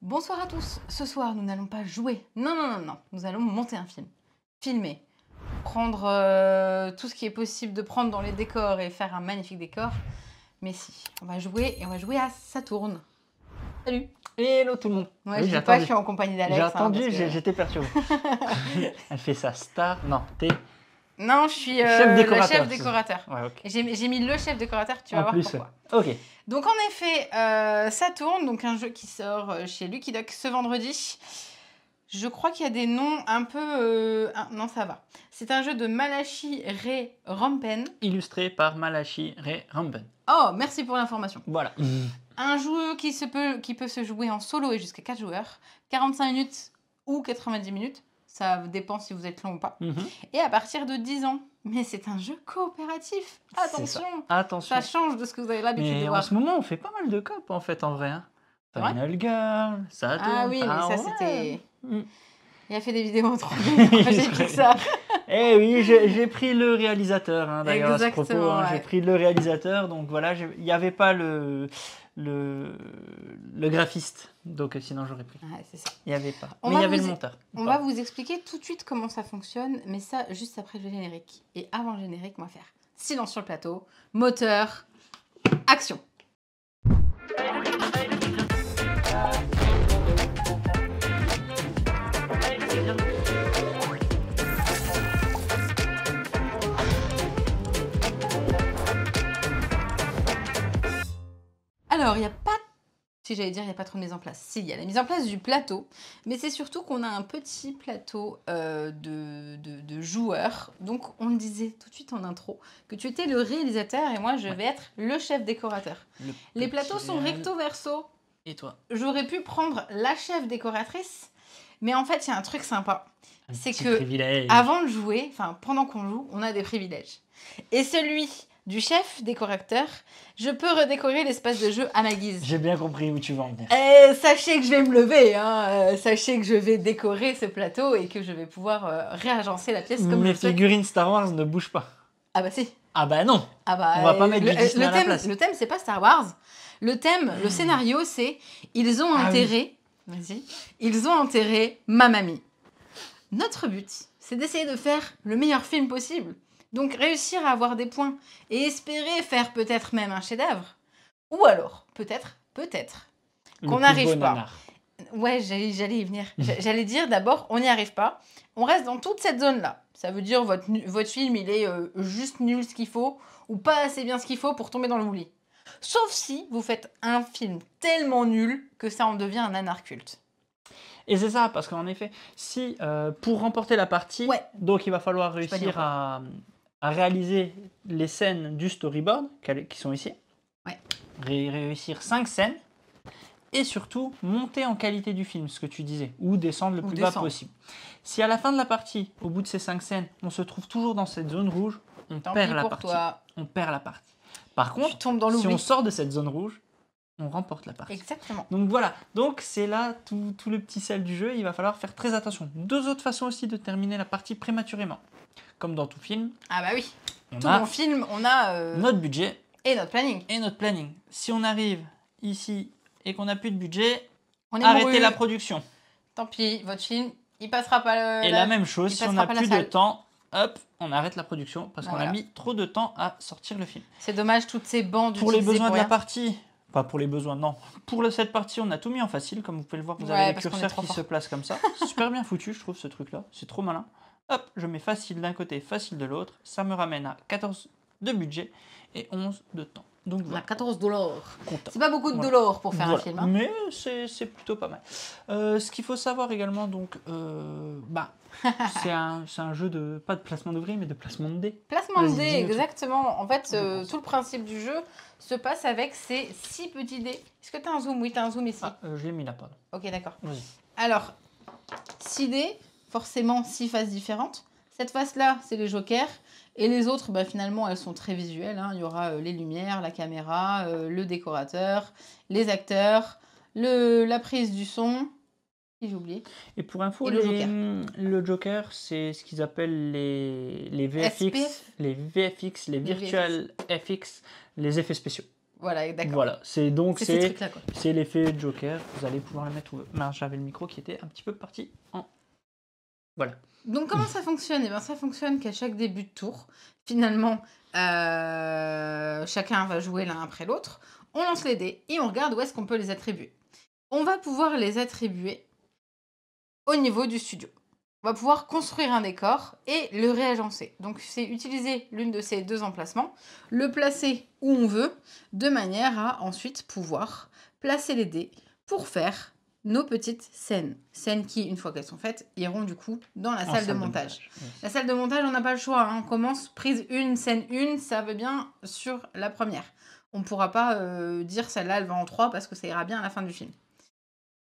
Bonsoir à tous. Ce soir, nous n'allons pas jouer. Non, non, non, non. Nous allons monter un film. Filmer. Prendre tout ce qui est possible de prendre dans les décors et faire un magnifique décor. Mais si, on va jouer et on va jouer à Saturne. Salut. Hello tout le monde. Ouais, Oui, je dis pas, je suis en compagnie d'Alex. J'ai attendu, parce que... j'étais perturbé. Elle fait sa star. Non, t'es Non, je suis chef décorateur. le chef décorateur. Ouais, ok. J'ai mis le chef décorateur, tu vas En voir plus, pourquoi. ok. Donc en effet, Saturne, donc un jeu qui sort chez Lucky Duck ce vendredi. Je crois qu'il y a des noms un peu... non, ça va. C'est un jeu de Malachi Ray Rampen. Illustré par Malachi Ray Rampen. Oh, merci pour l'information. Voilà. Un jeu qui peut se jouer en solo et jusqu'à 4 joueurs. 45 minutes ou 90 minutes. Ça dépend si vous êtes long ou pas. Et à partir de 10 ans. Mais c'est un jeu coopératif. Attention. Attention. Ça change de ce que vous avez l'habitude de voir. En ce moment, on fait pas mal de coop en fait, en vrai. Hein. Final Girl, ça tourne. Ah oui, mais ça ouais. c'était... Il a fait des vidéos en 3D. J'ai dit ça. Eh oui, j'ai pris le réalisateur, hein, d'ailleurs, à ce propos. Exactement, ouais. J'ai pris le réalisateur, donc voilà, il n'y avait pas le graphiste, donc sinon j'aurais pris. Ouais, c'est ça. Il n'y avait pas. Mais il y avait le monteur. On va vous expliquer tout de suite comment ça fonctionne, mais ça juste après le générique. Et avant le générique, on va faire silence sur le plateau, moteur, action. Alors, il n'y a pas... Si j'allais dire, il n'y a pas trop de mise en place. Si, il y a la mise en place du plateau, mais c'est surtout qu'on a un petit plateau de joueurs. Donc, on le disait tout de suite en intro, que tu étais le réalisateur et moi, je vais être le chef décorateur. Les plateaux sont recto-verso. Et toi? J'aurais pu prendre la chef décoratrice, mais en fait, il y a un truc sympa. C'est que privilège. Avant de jouer, enfin pendant qu'on joue, on a des privilèges. Et celui du chef décorateur, je peux redécorer l'espace de jeu à ma guise. J'ai bien compris où tu vas en venir. Sachez que je vais me lever, hein. Sachez que je vais décorer ce plateau et que je vais pouvoir réagencer la pièce comme Mes je le souhaite. figurines Star Wars ne bougent pas. Ah bah si. Ah bah non. Ah bah, On va pas mettre du Disney à la place. Le thème, c'est pas Star Wars. Le thème, le scénario, c'est ils ont enterré... Vas-y. Ils ont enterré ma mamie. Notre but, c'est d'essayer de faire le meilleur film possible. Donc réussir à avoir des points et espérer faire peut-être même un chef-d'œuvre. Ou alors, peut-être, qu'on n'arrive pas. Ouais, j'allais y venir. J'allais dire d'abord, on n'y arrive pas. On reste dans toute cette zone-là. Ça veut dire votre film, il est juste nul ce qu'il faut ou pas assez bien ce qu'il faut pour tomber dans le oubli. Sauf si vous faites un film tellement nul que ça en devient un nanar culte. Et c'est ça, parce qu'en effet, si pour remporter la partie, donc il va falloir réussir à réaliser les scènes du storyboard qui sont ici. Ouais. Réussir 5 scènes. Et surtout, monter en qualité du film, ce que tu disais, ou descendre le plus bas possible. Si à la fin de la partie, au bout de ces 5 scènes, on se trouve toujours dans cette zone rouge, on perd la partie. On perd la partie. Par contre, si on sort de cette zone rouge, on remporte la partie. Exactement. Donc voilà, donc c'est là tout le petit sel du jeu, il va falloir faire très attention. Deux autres façons aussi de terminer la partie prématurément. Comme dans tout film. Ah bah oui, bon film, on a... notre budget. Et notre planning. Si on arrive ici et qu'on n'a plus de budget, arrêtez la production. Tant pis, votre film, il passera pas... Et la même chose, si on n'a plus de temps, hop, on arrête la production parce qu'on a mis trop de temps à sortir le film. C'est dommage, toutes ces bandes pour les besoins de la partie, pas pour les besoins, non. Pour cette partie, on a tout mis en facile, comme vous pouvez le voir, vous avez les curseurs qui se placent comme ça. C'est super bien foutu, je trouve, ce truc-là. C'est trop malin. Hop, je mets facile d'un côté, facile de l'autre. Ça me ramène à 14 de budget et 11 de temps. Donc on a 14 $. C'est pas beaucoup de dollars pour faire un film. Hein. Mais c'est plutôt pas mal. Ce qu'il faut savoir également, donc, c'est un jeu de, pas de placement d'ouvriers, mais de placement de dés. Placement de dés, exactement. En fait, tout le principe du jeu se passe avec ces 6 petits dés. Est-ce que tu as un zoom? Oui, tu as un zoom ici. Je l'ai mis là, pardon. Ok, d'accord. Vas-y. Alors, 6 dés, forcément 6 faces différentes. Cette face-là, c'est les jokers. Et les autres, finalement, elles sont très visuelles. Hein. Il y aura les lumières, la caméra, le décorateur, les acteurs, la prise du son. Et j'ai oublié. Et pour info, le Joker, c'est ce qu'ils appellent les VFX, les VFX, les Virtual FX, les effets spéciaux. Voilà, d'accord. Voilà, c'est donc ces trucs-là, quoi. c'est l'effet Joker. Vous allez pouvoir le mettre où j'avais le micro qui était un petit peu parti en... Voilà. Donc comment ça fonctionne? Eh bien, ça fonctionne qu'à chaque début de tour, finalement, chacun va jouer l'un après l'autre. On lance les dés et on regarde où est-ce qu'on peut les attribuer. On va pouvoir les attribuer au niveau du studio. On va pouvoir construire un décor et le réagencer. Donc c'est utiliser l'une de ces deux emplacements, le placer où on veut, de manière à ensuite pouvoir placer les dés pour faire nos petites scènes. Scènes qui, une fois qu'elles sont faites, iront du coup dans la salle de montage. Oui. La salle de montage, on n'a pas le choix. Hein. On commence prise 1, scène 1, ça va bien sur la première. On ne pourra pas dire celle-là, elle va en 3 parce que ça ira bien à la fin du film.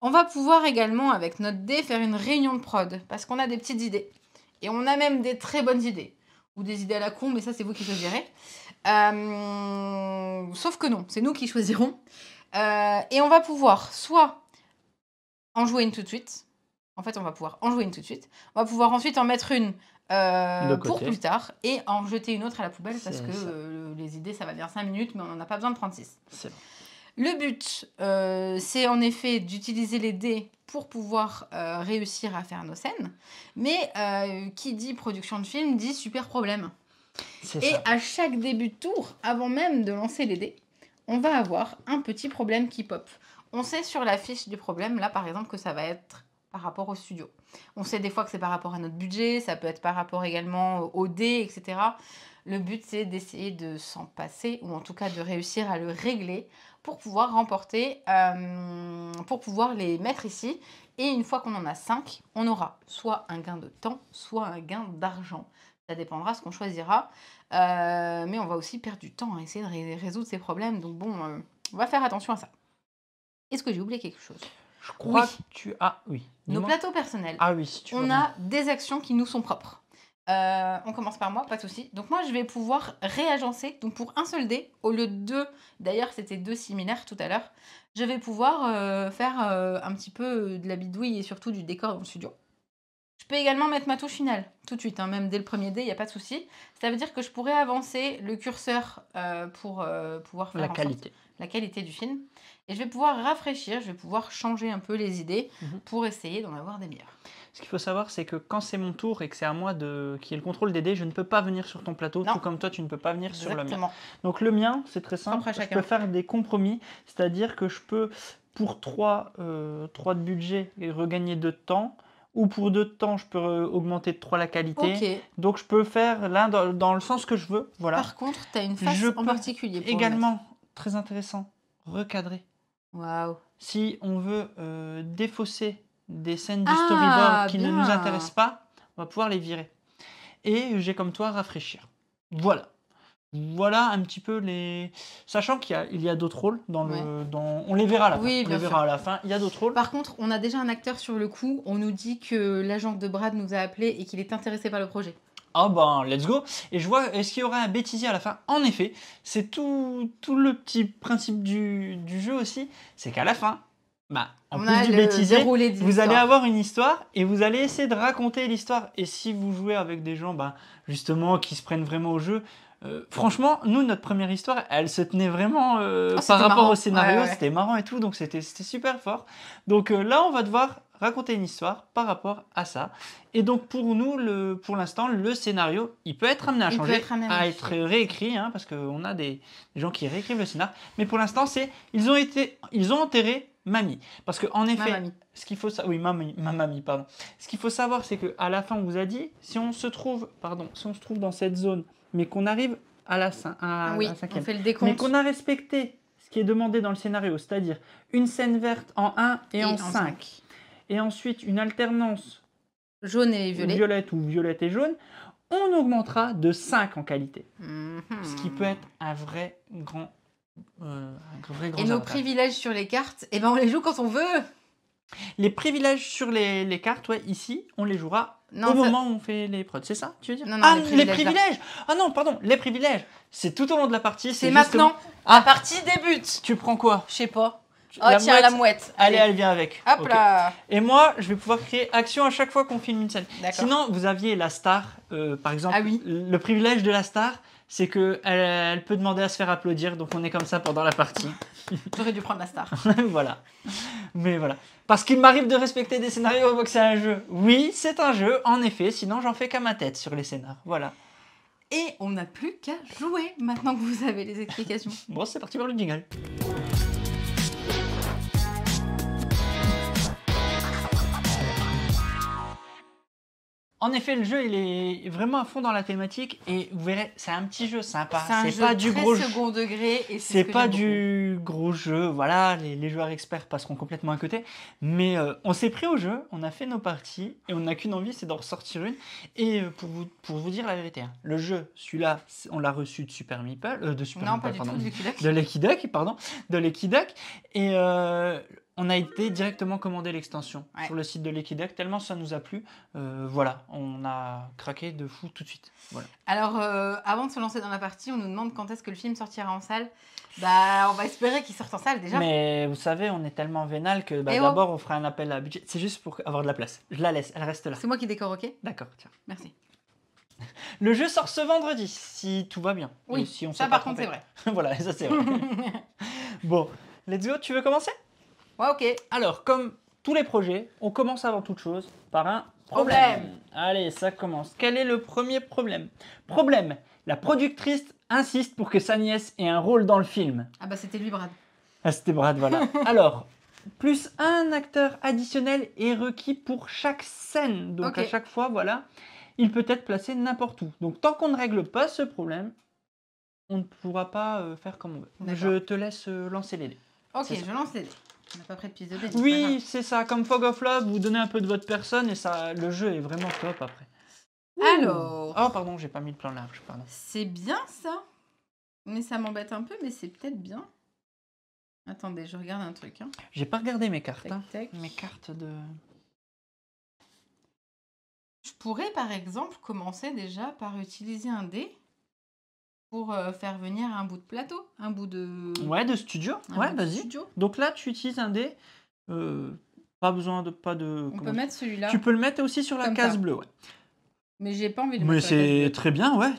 On va pouvoir également, avec notre dé, faire une réunion de prod, parce qu'on a des petites idées. Et on a même des très bonnes idées. Ou des idées à la con, mais ça, c'est vous qui choisirez. Sauf que non, c'est nous qui choisirons. Et on va pouvoir soit en jouer une tout de suite. En fait, on va pouvoir en jouer une tout de suite. On va pouvoir ensuite en mettre une pour plus tard et en jeter une autre à la poubelle, parce que les idées, ça va bien 5 minutes, mais on n'en a pas besoin de 36. C'est bon. Le but, c'est en effet d'utiliser les dés pour pouvoir réussir à faire nos scènes. Mais qui dit production de film dit super problème. Et à chaque début de tour, avant même de lancer les dés, on va avoir un petit problème qui pop. On sait sur la fiche du problème, là par exemple, que ça va être par rapport au studio. On sait des fois que c'est par rapport à notre budget, ça peut être par rapport également aux dés, etc. Le but, c'est d'essayer de s'en passer, ou en tout cas de réussir à le régler pour pouvoir remporter, pour pouvoir les mettre ici. Et une fois qu'on en a 5, on aura soit un gain de temps, soit un gain d'argent. Ça dépendra de ce qu'on choisira. Mais on va aussi perdre du temps à essayer de résoudre ces problèmes. Donc bon, on va faire attention à ça. Est-ce que j'ai oublié quelque chose? Je crois que tu as... Oui. Nos plateaux personnels. Ah oui, si tu veux. On a des actions qui nous sont propres. On commence par moi, pas de souci. Donc moi, je vais pouvoir réagencer. Donc pour un seul dé, au lieu de 2, d'ailleurs c'était 2 similaires tout à l'heure, je vais pouvoir faire un petit peu de la bidouille et surtout du décor dans le studio. Je peux également mettre ma touche finale, tout de suite, hein, même dès le premier dé, il n'y a pas de souci. Ça veut dire que je pourrais avancer le curseur pour pouvoir faire la qualité du film. Et je vais pouvoir rafraîchir, je vais pouvoir changer un peu les idées pour essayer d'en avoir des meilleures. Ce qu'il faut savoir, c'est que quand c'est mon tour et que c'est à moi qui ai le contrôle des dés, je ne peux pas venir sur ton plateau, tout comme toi, tu ne peux pas venir sur le mien. Donc le mien, c'est très simple, je peux faire des compromis, c'est-à-dire que je peux, pour 3 de budget, regagner 2 de temps, ou pour 2 de temps, je peux augmenter de 3 la qualité. Okay. Donc je peux faire l'un dans le sens que je veux. Voilà. Par contre, tu as une face en particulier pour également, très intéressant, recadrer. Waouh. Si on veut défausser des scènes du storyboard qui ne nous intéressent pas, on va pouvoir les virer. Et j'ai comme toi rafraîchir. Voilà. Voilà un petit peu les... Sachant qu'il y a d'autres rôles dans le... On les verra à la fin. Oui, on les verra à la fin. Il y a d'autres rôles. Par contre, on a déjà un acteur sur le coup. On nous dit que l'agent de Brad nous a appelé et qu'il est intéressé par le projet. Ah ben, let's go. Et je vois, est-ce qu'il y aura un bêtisier à la fin? En effet, c'est tout le petit principe du jeu aussi. C'est qu'à la fin, en plus du bêtisier, vous allez avoir une histoire et vous allez essayer de raconter l'histoire. Et si vous jouez avec des gens, justement, qui se prennent vraiment au jeu, franchement, nous, notre première histoire, elle se tenait vraiment par rapport au scénario. C'était marrant et tout, donc c'était super fort. Donc là, on va devoir raconter une histoire par rapport à ça. Et donc pour nous, pour l'instant, le scénario, il peut être amené à changer, à être réécrit, hein, parce qu'on a des gens qui réécrivent le scénario. Mais pour l'instant, ils ont enterré Mamie. Parce qu'en effet, ce qu'il faut pardon. Ce qu'il faut savoir, c'est qu'à la fin, on vous a dit, si on se trouve dans cette zone, mais qu'on arrive à la cinquième, on fait le décompte. Mais qu'on a respecté ce qui est demandé dans le scénario, c'est-à-dire une scène verte en 1 et en 5. Et ensuite une alternance jaune et violet. Violette ou violette et jaune, on augmentera de 5 en qualité. Ce qui peut être un vrai grand et nos privilèges sur les cartes, on les joue quand on veut. Les privilèges sur les cartes, ici, on les jouera au moment où on fait les prods. C'est ça, tu veux dire? Non, les privilèges. Ah non, pardon, les privilèges. C'est tout au long de la partie. C'est maintenant. La partie débute. Tu prends quoi? Je sais pas. Oh tiens, la mouette. Allez, elle vient avec. Hop là. Et moi, je vais pouvoir créer action à chaque fois qu'on filme une scène. Sinon, vous aviez la star, par exemple. Ah oui. Le privilège de la star, c'est que elle peut demander à se faire applaudir, donc on est comme ça pendant la partie. J'aurais dû prendre la star. Voilà. Mais voilà. Parce qu'il m'arrive de respecter des scénarios avant que c'est un jeu. Oui, c'est un jeu, en effet, sinon j'en fais qu'à ma tête sur les scénars. Voilà. Et on n'a plus qu'à jouer maintenant que vous avez les explications. Bon, c'est parti pour le jingle. En effet, le jeu, il est vraiment à fond dans la thématique et vous verrez, c'est un petit jeu sympa. C'est pas du gros jeu. second degré et c'est pas du gros jeu. Voilà, les joueurs experts passeront complètement à côté. Mais on s'est pris au jeu, on a fait nos parties et on n'a qu'une envie, c'est d'en ressortir une. Et pour vous dire la vérité, hein, le jeu, celui-là, on l'a reçu de Super Meeple, de Super non, Meeple, pas du tout, de Lucky Duck. de Lucky Duck, pardon, de Lucky Duck. Et on a été directement commander l'extension sur le site de Lucky Duck, tellement ça nous a plu. Voilà, on a craqué de fou tout de suite. Voilà. Alors, avant de se lancer dans la partie, on nous demande quand est-ce que le film sortira en salle. Bah, on va espérer qu'il sorte en salle déjà. Mais vous savez, on est tellement vénal que d'abord on fera un appel à budget. C'est juste pour avoir de la place. Je la laisse, elle reste là. C'est moi qui décore, ok? D'accord, tiens. Merci. Le jeu sort ce vendredi, si tout va bien. Oui, si on ça par contre c'est vrai. Voilà, ça c'est vrai. Bon, let's go, tu veux commencer? Ouais, ok. Alors, comme tous les projets, on commence avant toute chose par un problème. Allez, ça commence. Quel est le premier problème? Problème, la productrice insiste pour que sa nièce ait un rôle dans le film. Ah bah c'était lui, Brad. Ah, c'était Brad, voilà. Alors, plus un acteur additionnel est requis pour chaque scène. Donc à chaque fois, voilà, il peut être placé n'importe où. Donc tant qu'on ne règle pas ce problème, on ne pourra pas faire comme on veut. Je te laisse lancer les dés. Ok, je lance les dés. On n'a pas pris de pièce de dés. Oui, c'est ça. Comme Fog of Love, vous donnez un peu de votre personne et ça, le jeu est vraiment top après. Alors. Oh, pardon, j'ai pas mis le plan large, pardon. C'est bien ça. Mais ça m'embête un peu, mais c'est peut-être bien. Attendez, je regarde un truc. Hein. J'ai pas regardé mes cartes. Tac, tac. Mes cartes de... Je pourrais par exemple commencer déjà par utiliser un dé pour faire venir un bout de plateau, un bout de... Ouais, de studio. Ouais, vas-y. Donc là, tu utilises un dé. Pas besoin de... On peut mettre celui-là. Tu peux le mettre aussi sur la case bleue, ouais. Mais j'ai pas envie de le mettre sur la case bleue. Mais c'est très bien, ouais.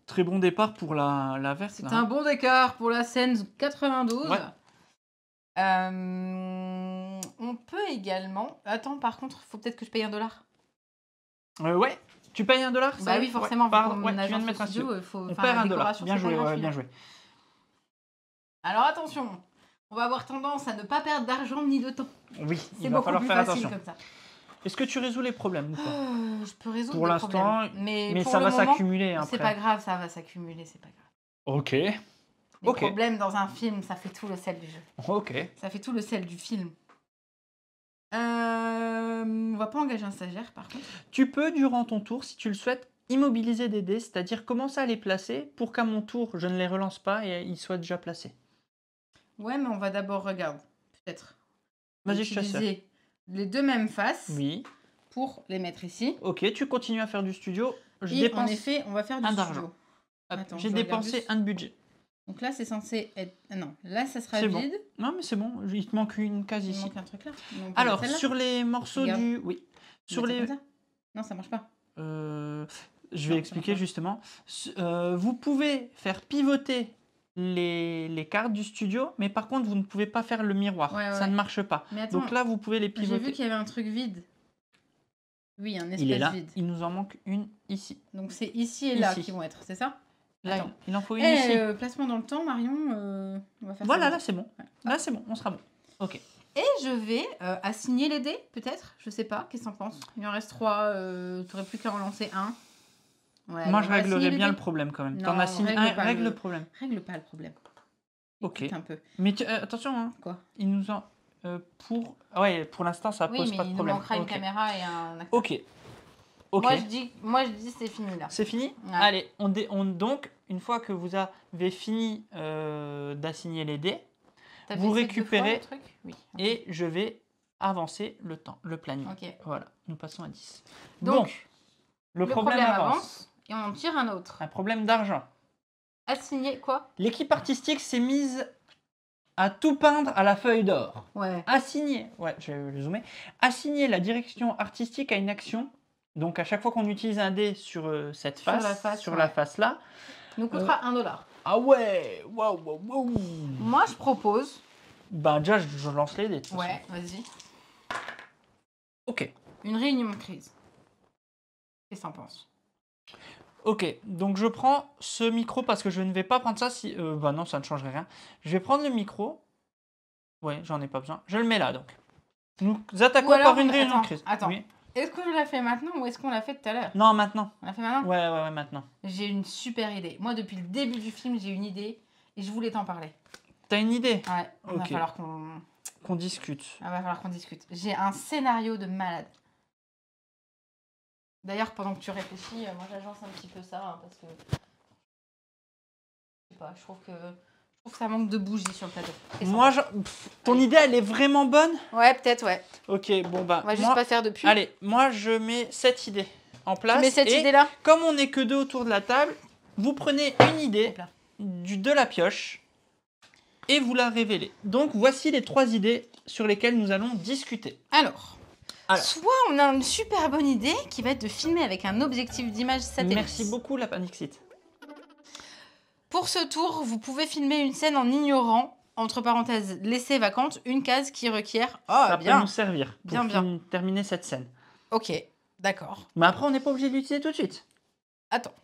Très bon départ pour la verte. C'est un bon départ pour la scène 92. Ouais. On peut également... Attends, par contre, il faut peut-être que je paye $1. Ouais. Tu payes $1? Bah oui, forcément. Ouais, pardon, tu viens de mettre un studio. On perd $1. Bien joué, ouais, bien joué. Alors attention, on va avoir tendance à ne pas perdre d'argent ni de temps. Oui, il va falloir faire attention. Comme ça. Est-ce que tu résous les problèmes ou pas? Je peux résoudre pour les l'instant, problèmes. Mais ça va s'accumuler après. C'est pas grave, ça va s'accumuler, c'est pas grave. Ok. Les problèmes dans un film, ça fait tout le sel du jeu. Ok. Ça fait tout le sel du film. On va pas engager un stagiaire par contre. Tu peux, durant ton tour, si tu le souhaites, immobiliser des dés, c'est-à-dire commencer à les placer pour qu'à mon tour, je ne les relance pas et ils soient déjà placés. Ouais, mais on va d'abord, regarde, peut-être. Vas-y, je t'assure. Les deux mêmes faces. Oui. Pour les mettre ici. Ok, tu continues à faire du studio. En effet, on va faire du studio. J'ai dépensé un de budget. Donc là, c'est censé être... non, là, ça sera vide. Bon. Non, mais c'est bon. Il te manque une case ici. Il manque un truc là. Alors, sur les morceaux du... Oui. Sur les... Non, ça marche pas. Je vais expliquer justement. Vous pouvez faire pivoter les cartes du studio, mais par contre, vous ne pouvez pas faire le miroir. Ça ne marche pas. Mais attends, donc là, vous pouvez les pivoter. J'ai vu qu'il y avait un truc vide. Oui, un espace il est là. vide. Il nous en manque une ici. Donc c'est ici et là qui vont être, c'est ça? Là, il en faut une ici. Place-moi dans le temps, Marion. On va faire voilà, là c'est bon. Là c'est bon, on sera bon. Ok. Et je vais assigner les dés, peut-être. Je sais pas. Qu'est-ce que t'en penses? Il en reste 3. Tu n'aurais plus qu'à en lancer un. Ouais, moi, je réglerais bien le problème quand même. T'en assignes un, règle le problème. Règle pas le problème. Ok. Un peu. Mais attention, hein. Quoi? Il nous en... pour l'instant, ça pose pas de problème. Il nous manquera une caméra et un acteur. Ok. Moi, je dis c'est fini là. C'est fini? Ouais. Allez, donc, une fois que vous avez fini d'assigner les dés, vous récupérez et je vais avancer le planning. Voilà, nous passons à 10. Donc le problème avance et on en tire un autre. Un problème d'argent. Assigner quoi? L'équipe artistique s'est mise à tout peindre à la feuille d'or. Ouais. Assigner la direction artistique à une action. Donc à chaque fois qu'on utilise un dé sur cette face, sur la face là, nous coûtera 1 $. Ah ouais, waouh. Moi, je propose... Ben déjà, je lance les dés. Ouais, vas-y. Ok. Une réunion de crise. Qu'est-ce que t'en penses? Ok, donc je prends ce micro parce que je ne vais pas prendre ça si... bah non, ça ne changerait rien. Je vais prendre le micro. Ouais, j'en ai pas besoin. Je le mets là, donc. Nous attaquons par une réunion de crise. Attends. Oui. Est-ce qu'on l'a fait maintenant ou est-ce qu'on l'a fait tout à l'heure? Non, maintenant. On l'a fait maintenant? Ouais, maintenant. J'ai une super idée. Moi, depuis le début du film, j'ai une idée et je voulais t'en parler. T'as une idée? Ouais, il va Ok. falloir qu'on... Qu'on discute. Il va falloir qu'on discute. J'ai un scénario de malade. D'ailleurs, pendant que tu réfléchis, moi j'agence un petit peu ça, hein, parce que... Je sais pas, je trouve que ça manque de bougies sur le plateau. Moi, ton idée, elle est vraiment bonne? Ouais, peut-être, ouais. Ok, bon bah... On va juste pas faire de pub. Allez, moi, je mets cette idée en place. Tu mets cette et idée-là? Comme on n'est que deux autour de la table, vous prenez une idée de la pioche et vous la révélez. Donc, voici les 3 idées sur lesquelles nous allons discuter. Alors, soit on a une super bonne idée qui va être de filmer avec un objectif d'image satellite. Merci beaucoup, la Panixite. Pour ce tour, vous pouvez filmer une scène en ignorant, entre parenthèses, laisser vacante, une case qui requiert... Ça peut nous servir pour bien. terminer cette scène. Ok, d'accord. Mais après, on n'est pas obligé de l'utiliser tout de suite. Attends.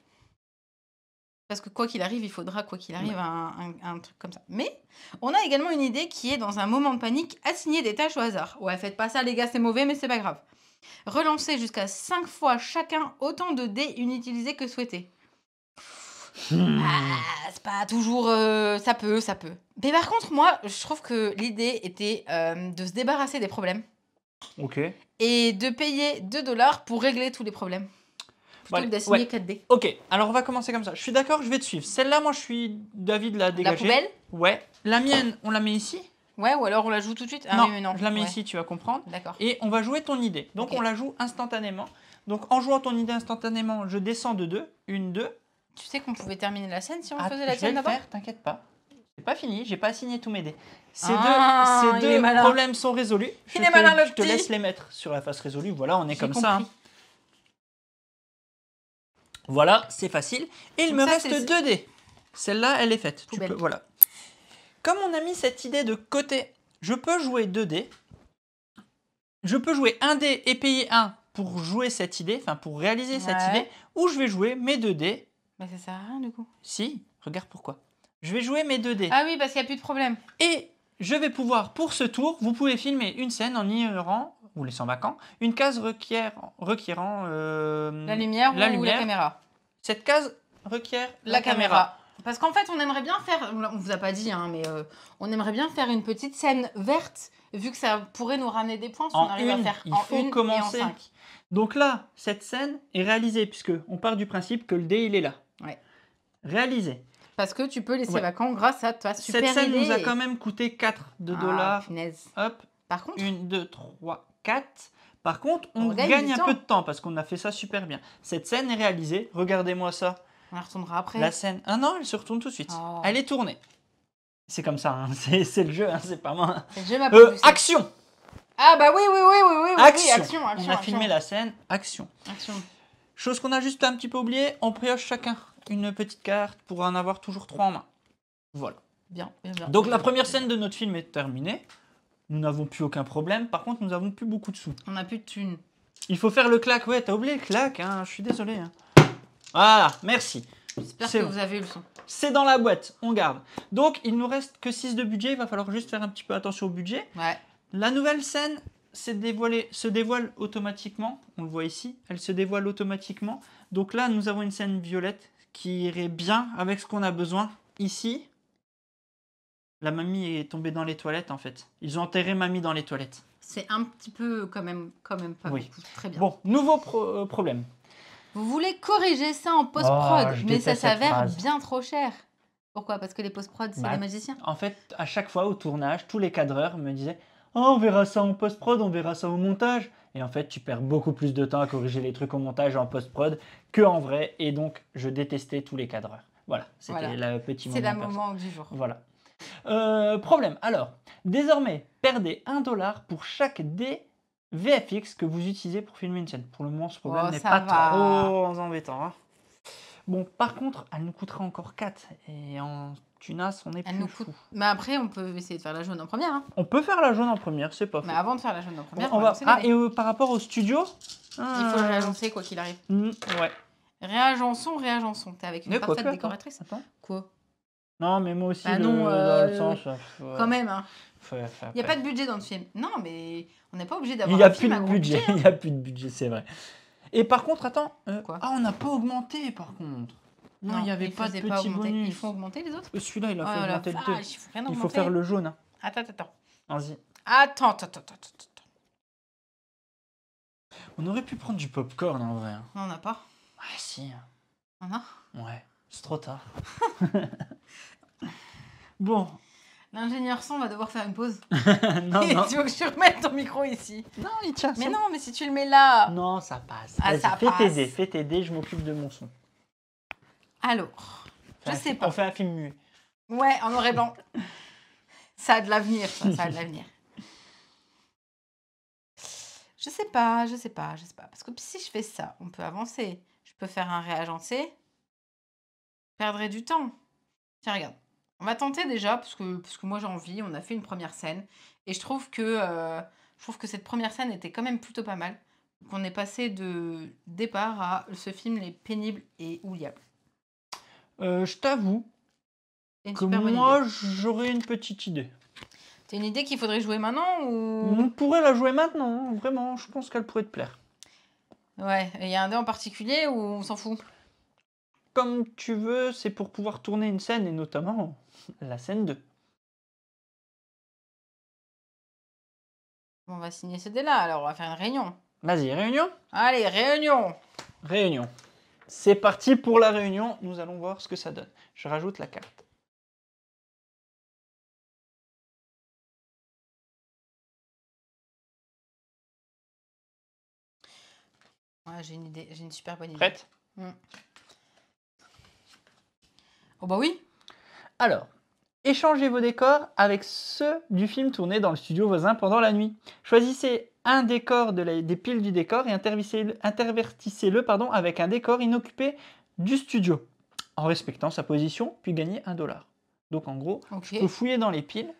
Parce que quoi qu'il arrive, il faudra, quoi qu'il arrive, un truc comme ça. Mais on a également une idée qui est, dans un moment de panique, assigner des tâches au hasard. Ouais, faites pas ça, les gars, c'est mauvais, mais c'est pas grave. Relancez jusqu'à 5 fois chacun autant de dés inutilisés que souhaité. C'est pas toujours... ça peut. Mais par contre, moi, je trouve que l'idée était de se débarrasser des problèmes. Ok. Et de payer 2 $ pour régler tous les problèmes. Plutôt que d'assigner 4 dés. Ok, alors on va commencer comme ça. Je suis d'accord, je vais te suivre. Celle-là, moi, je suis d'avis de la dégager. La poubelle? Ouais. La mienne, on la met ici? Ouais, ou alors on la joue tout de suite? Non, oui, non, je la mets ici, tu vas comprendre. D'accord. Et on va jouer ton idée. Donc, on la joue instantanément. Donc, en jouant ton idée instantanément, je descends de 2. 1, 2. Tu sais qu'on pouvait terminer la scène si on faisait la scène d'abord? d'abord? T'inquiète pas. C'est pas fini, j'ai pas assigné tous mes dés. Ces il est deux malin. problèmes sont résolus. Il est malin, le Je te petit. laisse les mettre sur la face résolue. Voilà, on est comme compris. ça. Hein. Voilà, c'est facile. Et il me reste 2 dés. Celle-là, elle est faite. Tu peux, voilà. Comme on a mis cette idée de côté, je peux jouer 2 dés. Je peux jouer 1 dé et payer 1 pour jouer cette idée, enfin pour réaliser cette idée, ou je vais jouer mes 2 dés. Mais ça sert à rien du coup. Si, regarde pourquoi. Je vais jouer mes 2 dés. Ah oui, parce qu'il n'y a plus de problème. Et je vais pouvoir, pour ce tour, vous pouvez filmer une scène en ignorant, ou laissant vacant, une case requérant la lumière ou la caméra. Cette case requiert la caméra. Parce qu'en fait, on aimerait bien faire, on vous a pas dit, hein, mais on aimerait bien faire une petite scène verte, vu que ça pourrait nous ramener des points si on arrive à faire il faut commencer. Donc là, cette scène est réalisée, puisque on part du principe que le dé, il est là. Ouais. Réalisé. Parce que tu peux laisser vacant grâce à ta super idée. Cette scène nous a quand même coûté 4 $. Punaise. Hop. Par contre 1, 2, 3, 4. Par contre, on gagne un peu de temps parce qu'on a fait ça super bien. Cette scène est réalisée. Regardez-moi ça. On la retournera après. La scène... Ah non, elle se retourne tout de suite. Elle est tournée. C'est comme ça. Hein. C'est le jeu, hein. C'est pas moi. C'est le jeu, action. Ah bah oui. Action. On a filmé la scène. Action. Chose qu'on a juste un petit peu oublié, on pioche chacun une petite carte pour en avoir toujours 3 en main. Voilà. Bien. Donc la première scène de notre film est terminée. Nous n'avons plus aucun problème. Par contre, nous n'avons plus beaucoup de sous. On n'a plus de thunes. Il faut faire le clac. Ouais, t'as oublié le clac. Hein. Je suis désolé. Hein. Voilà, merci. J'espère que vous avez eu le son. C'est dans la boîte, on garde. Donc, il nous reste que 6 de budget. Il va falloir juste faire un petit peu attention au budget. Ouais. La nouvelle scène se dévoile automatiquement. On le voit ici. Elle se dévoile automatiquement. Donc là, nous avons une scène violette qui irait bien avec ce qu'on a besoin. Ici, la mamie est tombée dans les toilettes, en fait. Ils ont enterré mamie dans les toilettes. C'est un petit peu quand même pas beaucoup. Très bien. Bon, nouveau problème. Vous voulez corriger ça en post-prod, mais ça s'avère bien trop cher. Pourquoi? Parce que les post-prod, c'est les magiciens? En fait, à chaque fois au tournage, tous les cadreurs me disaient « Oh, on verra ça en post-prod, on verra ça au montage ». Et en fait, tu perds beaucoup plus de temps à corriger les trucs au montage et en post-prod qu'en vrai. Et donc, je détestais tous les cadreurs. Voilà, c'était le petit moment. C'est le moment du jour. Voilà. Problème. Alors, désormais, perdez 1 $ pour chaque dé VFX que vous utilisez pour filmer une scène. Pour le moment, ce problème n'est pas trop embêtant. Hein. Bon, par contre, elle nous coûtera encore 4. Et en tunas, on est Elle plus nous fou. coûte. Mais après, on peut essayer de faire la jaune en première. Hein. On peut faire la jaune en première, c'est pas Mais faux. avant de faire la jaune en première, Bon, on va lancer les Ah, dés. et par rapport au studio Il faut le réagencer quoi qu'il arrive. Ouais. Réagençons. T'es avec une Mais parfaite quoique, décoratrice. Attends. Quoi? Non, mais moi aussi, Bah non, dans le sens... Quand même, hein. Il Il n'y a pas de budget dans le film. Non, mais on n'est pas obligé Il d'avoir n'y a un plus film à de gros budget, budget. Hein. il n'y a plus de budget, c'est vrai. Et par contre, attends. Quoi? Ah, on n'a pas augmenté, par contre. Non, il n'y avait pas de petit bonus. Il faut augmenter les autres? Celui-là, il a fait augmenter le 2. Il faut faire le jaune. Hein. Attends. Vas-y. Attends. On aurait pu prendre du popcorn en vrai. Hein. Non, on n'a pas. Ah si. On a? Ouais, c'est trop tard. Bon. L'ingénieur son va devoir faire une pause. non. Tu veux que je remette ton micro ici? Non, il tient. Mais non, mais si tu le mets là. Non, ça passe. Ah, ça passe. passe. Fais t'aider, je m'occupe de mon son. Alors, je sais pas. On fait un film muet. Ouais, en noir et blanc. Ça a de l'avenir, ça a de l'avenir. Je sais pas. Parce que si je fais ça, on peut avancer. Je peux faire un réagencé. Perdrai du temps. Tiens, regarde. On va tenter déjà, parce que moi j'ai envie. On a fait une première scène. Et je trouve que cette première scène était quand même plutôt pas mal. Qu'on est passé de départ à ce film est pénible et oubliable. Je t'avoue que moi j'aurais une petite idée. T'as une idée qu'il faudrait jouer maintenant ou... On pourrait la jouer maintenant, vraiment, je pense qu'elle pourrait te plaire. Ouais, il y a un dé en particulier ou on s'en fout? Comme tu veux, c'est pour pouvoir tourner une scène, et notamment la scène 2. On va signer ce dé-là, alors on va faire une réunion. Vas-y, réunion? Allez, réunion! Réunion. C'est parti pour la réunion, nous allons voir ce que ça donne. Je rajoute la carte. Ouais, j'ai une idée, j'ai une super bonne idée. Prête? Oh bah oui! Alors, échangez vos décors avec ceux du film tourné dans le studio voisin pendant la nuit. Choisissez un décor des piles du décor et intervertissez-le avec un décor inoccupé du studio, en respectant sa position, puis gagnez $1. Donc en gros, je peux fouiller dans les piles.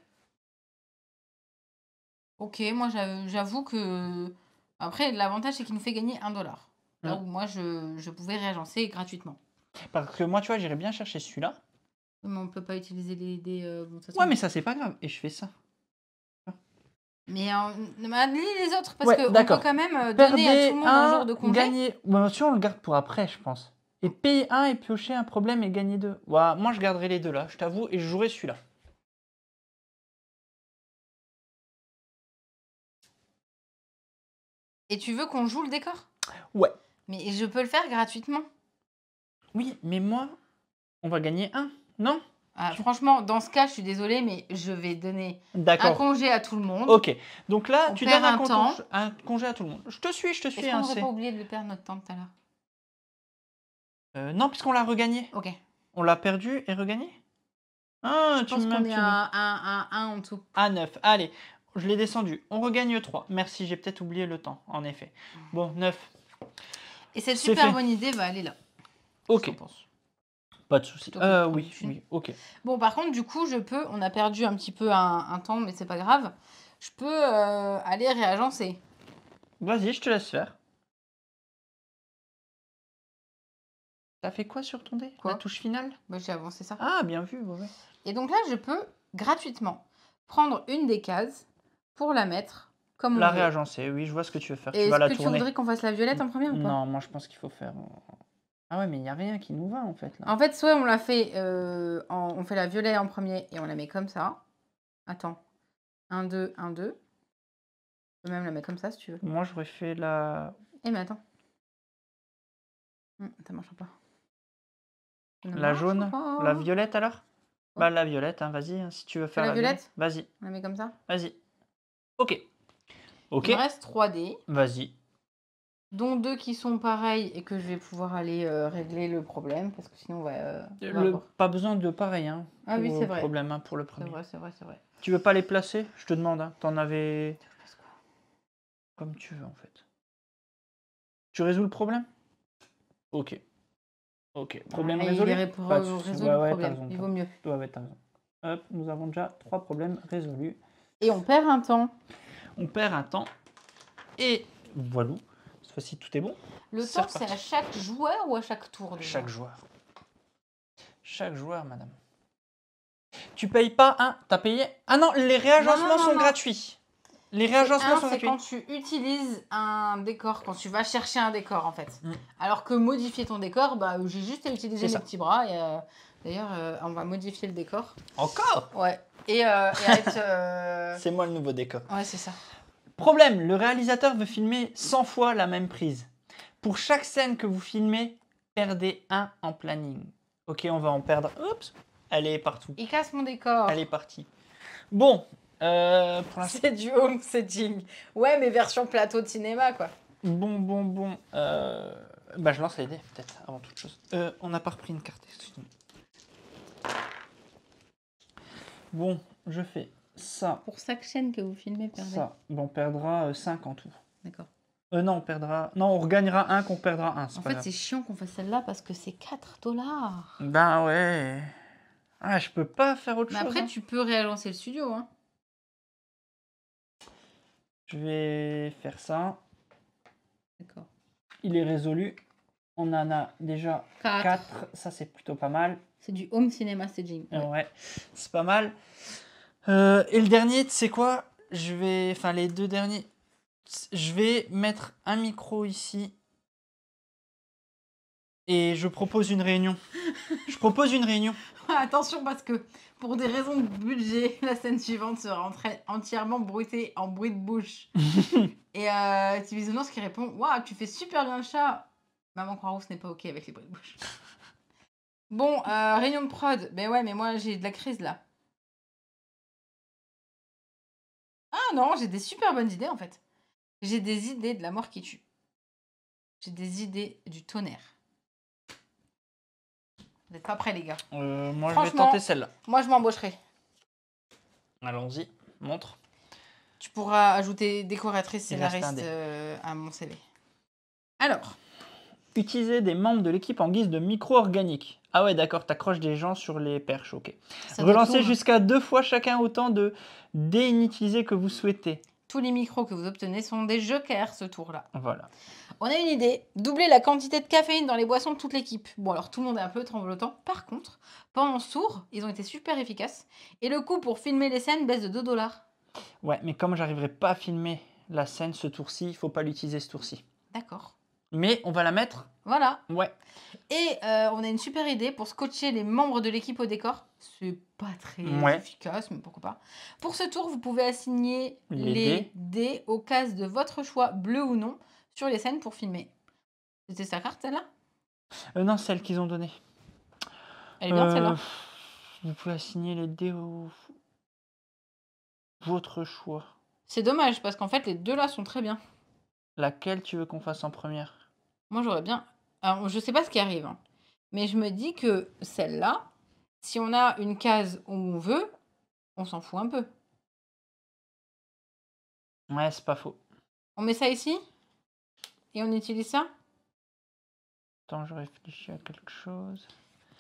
Ok, moi j'avoue que... Après, l'avantage c'est qu'il nous fait gagner $1. Là où moi je pouvais réagencer gratuitement. Parce que moi, tu vois, j'irais bien chercher celui-là. Mais on peut pas utiliser les dés... ouais, mais ça c'est pas grave. Et je fais ça. Mais lis les autres, parce qu'on peut quand même donner à tout le monde un jour de congé. Gagner... Bon, si on le garde pour après, je pense. Et payer 1 et piocher un problème et gagner 2. Ouais, moi, je garderai les deux là, je t'avoue, et je jouerai celui-là. Et tu veux qu'on joue le décor? Ouais. Mais je peux le faire gratuitement. Oui, mais moi, on va gagner 1, non? Franchement, dans ce cas, je suis désolée, mais je vais donner un congé à tout le monde. Ok, donc là, tu donnes un congé à tout le monde. Je te suis. Est-ce qu'on n'aurait pas oublié de perdre notre temps tout à l'heure? Non, puisqu'on l'a regagné. Ok. On l'a perdu et regagné? Ah, je pense qu'on est à 1 en tout. À 9, allez, je l'ai descendu. On regagne 3. Merci, j'ai peut-être oublié le temps, en effet. Bon, 9. Et cette super bonne idée va aller là. Ok. Pas de souci. Oui, ok. Bon, par contre, du coup, on a perdu un petit peu un temps, mais c'est pas grave. Je peux aller réagencer. Vas-y, je te laisse faire. T'as fait quoi sur ton dé? La touche finale? Bah, j'ai avancé ça. Ah, bien vu, ouais. Et donc là, je peux gratuitement prendre une des cases pour la mettre comme on la veut. réagencer, oui, je vois ce que tu veux faire. Et est-ce que tu voudrais qu'on fasse la violette en première ou pas? Non, moi je pense qu'il faut faire... Ah ouais, mais il n'y a rien qui nous va en fait. Là. En fait, soit on l'a fait, on fait la violet en premier et on la met comme ça. Attends. 1, 2, 1, 2. Tu peux même la mettre comme ça si tu veux. Moi j'aurais fait la... Eh mais attends. Ça marche pas. La jaune? La violette alors? Bah la violette, hein, vas-y, hein, si tu veux faire la violette. Vas-y. On la met comme ça? Vas-y. Ok. Il me reste 3 dés. Vas-y. Dont 2 qui sont pareils et que je vais pouvoir aller régler le problème parce que sinon on va... Pas besoin de pareil, hein. Ah oui, c'est vrai. Problème, hein, pour le premier. C'est vrai. Tu veux pas les placer? Je te demande, hein. T'en avais... Comme tu veux en fait. Tu résous le problème? Ok. Ok, problème Il résolu. irait pour résoudre le problème. Il vaut mieux. Ouais, t'as raison. Hop, nous avons déjà 3 problèmes résolus. Et on perd un temps. On perd un temps. Et voilà. Cette fois-ci, tout est bon. Le temps, c'est à chaque joueur ou à chaque tour déjà? Chaque joueur. Chaque joueur, madame. Tu payes pas un. T'as payé. Ah non, les réagencements sont gratuits. Les réagencements sont gratuits. C'est quand tu utilises un décor, quand tu vas chercher un décor en fait. Alors que modifier ton décor, bah, j'ai juste à utiliser mes petits bras. Et d'ailleurs, on va modifier le décor. Encore? Ouais. Et être. C'est moi le nouveau décor. Ouais, c'est ça. Problème, le réalisateur veut filmer 100 fois la même prise. Pour chaque scène que vous filmez, perdez 1 en planning. Ok, on va en perdre. Oups, elle est partout. Il casse mon décor. Elle est partie. Bon, c'est du home setting. Ouais, mais version plateau de cinéma, quoi. Bon. Bah, je lance les dés, peut-être, avant toute chose. On n'a pas repris une carte, excuse-moi. Bon, je fais ça. Pour chaque chaîne que vous filmez, perdez. Ça. Bon, on perdra 5 en tout. D'accord. Non, on perdra. Non, on regagnera 1 qu'on perdra 1. En fait, c'est chiant qu'on fasse celle-là parce que c'est 4$. Ben ouais. Ah, je peux pas faire autre chose. Mais après, tu peux réagencer le studio, hein. Je vais faire ça. D'accord. Il est résolu. On en a déjà 4. Ça, c'est plutôt pas mal. C'est du home cinéma staging. Ouais, c'est pas mal. Et le dernier, tu sais quoi? Enfin, les 2 derniers. Je vais mettre un micro ici. Et je propose une réunion. Attention, parce que pour des raisons de budget, la scène suivante sera entièrement bruitée en bruit de bouche. Et Tibisonance qui répond: Waouh, tu fais super bien le chat. Maman Croix-Rousse n'est pas OK avec les bruits de bouche. Bon, réunion de prod. Ben ouais, mais moi j'ai de la crise là. Ah non, j'ai des super bonnes idées en fait. J'ai des idées de la mort qui tue. J'ai des idées du tonnerre. Vous n'êtes pas prêts, les gars? Moi, je vais tenter celle-là. Moi, je m'embaucherai. Allons-y, montre. Tu pourras ajouter décoratrice scénariste à mon CV. Alors. Utiliser des membres de l'équipe en guise de micro-organique. Ah ouais, d'accord, t'accroches des gens sur les perches, ok. Relancez jusqu'à 2 fois chacun autant de dés inutilisés que vous souhaitez. Tous les micros que vous obtenez sont des jokers ce tour-là. Voilà. On a une idée, doubler la quantité de caféine dans les boissons de toute l'équipe. Bon, alors tout le monde est un peu tremblotant. Par contre, pendant ce tour, ils ont été super efficaces. Et le coût pour filmer les scènes baisse de 2$. Ouais, mais comme j'arriverai pas à filmer la scène ce tour-ci, il faut pas l'utiliser ce tour-ci. D'accord. Mais on va la mettre. Voilà. Ouais. Et on a une super idée pour scotcher les membres de l'équipe au décor. C'est pas très efficace, mais pourquoi pas. Pour ce tour, vous pouvez assigner les dés aux cases de votre choix, bleu ou non, sur les scènes pour filmer. C'était sa carte, celle-là? Non, celle qu'ils ont donnée. Elle est bien, celle-là. Vous pouvez assigner les dés au votre choix. C'est dommage, parce qu'en fait, les deux là sont très bien. Laquelle tu veux qu'on fasse en première? Moi, j'aurais bien... Alors, je sais pas ce qui arrive, hein, mais je me dis que celle-là, si on a une case où on veut, on s'en fout un peu. Ouais, c'est pas faux. On met ça ici? Et on utilise ça? Attends, je réfléchis à quelque chose.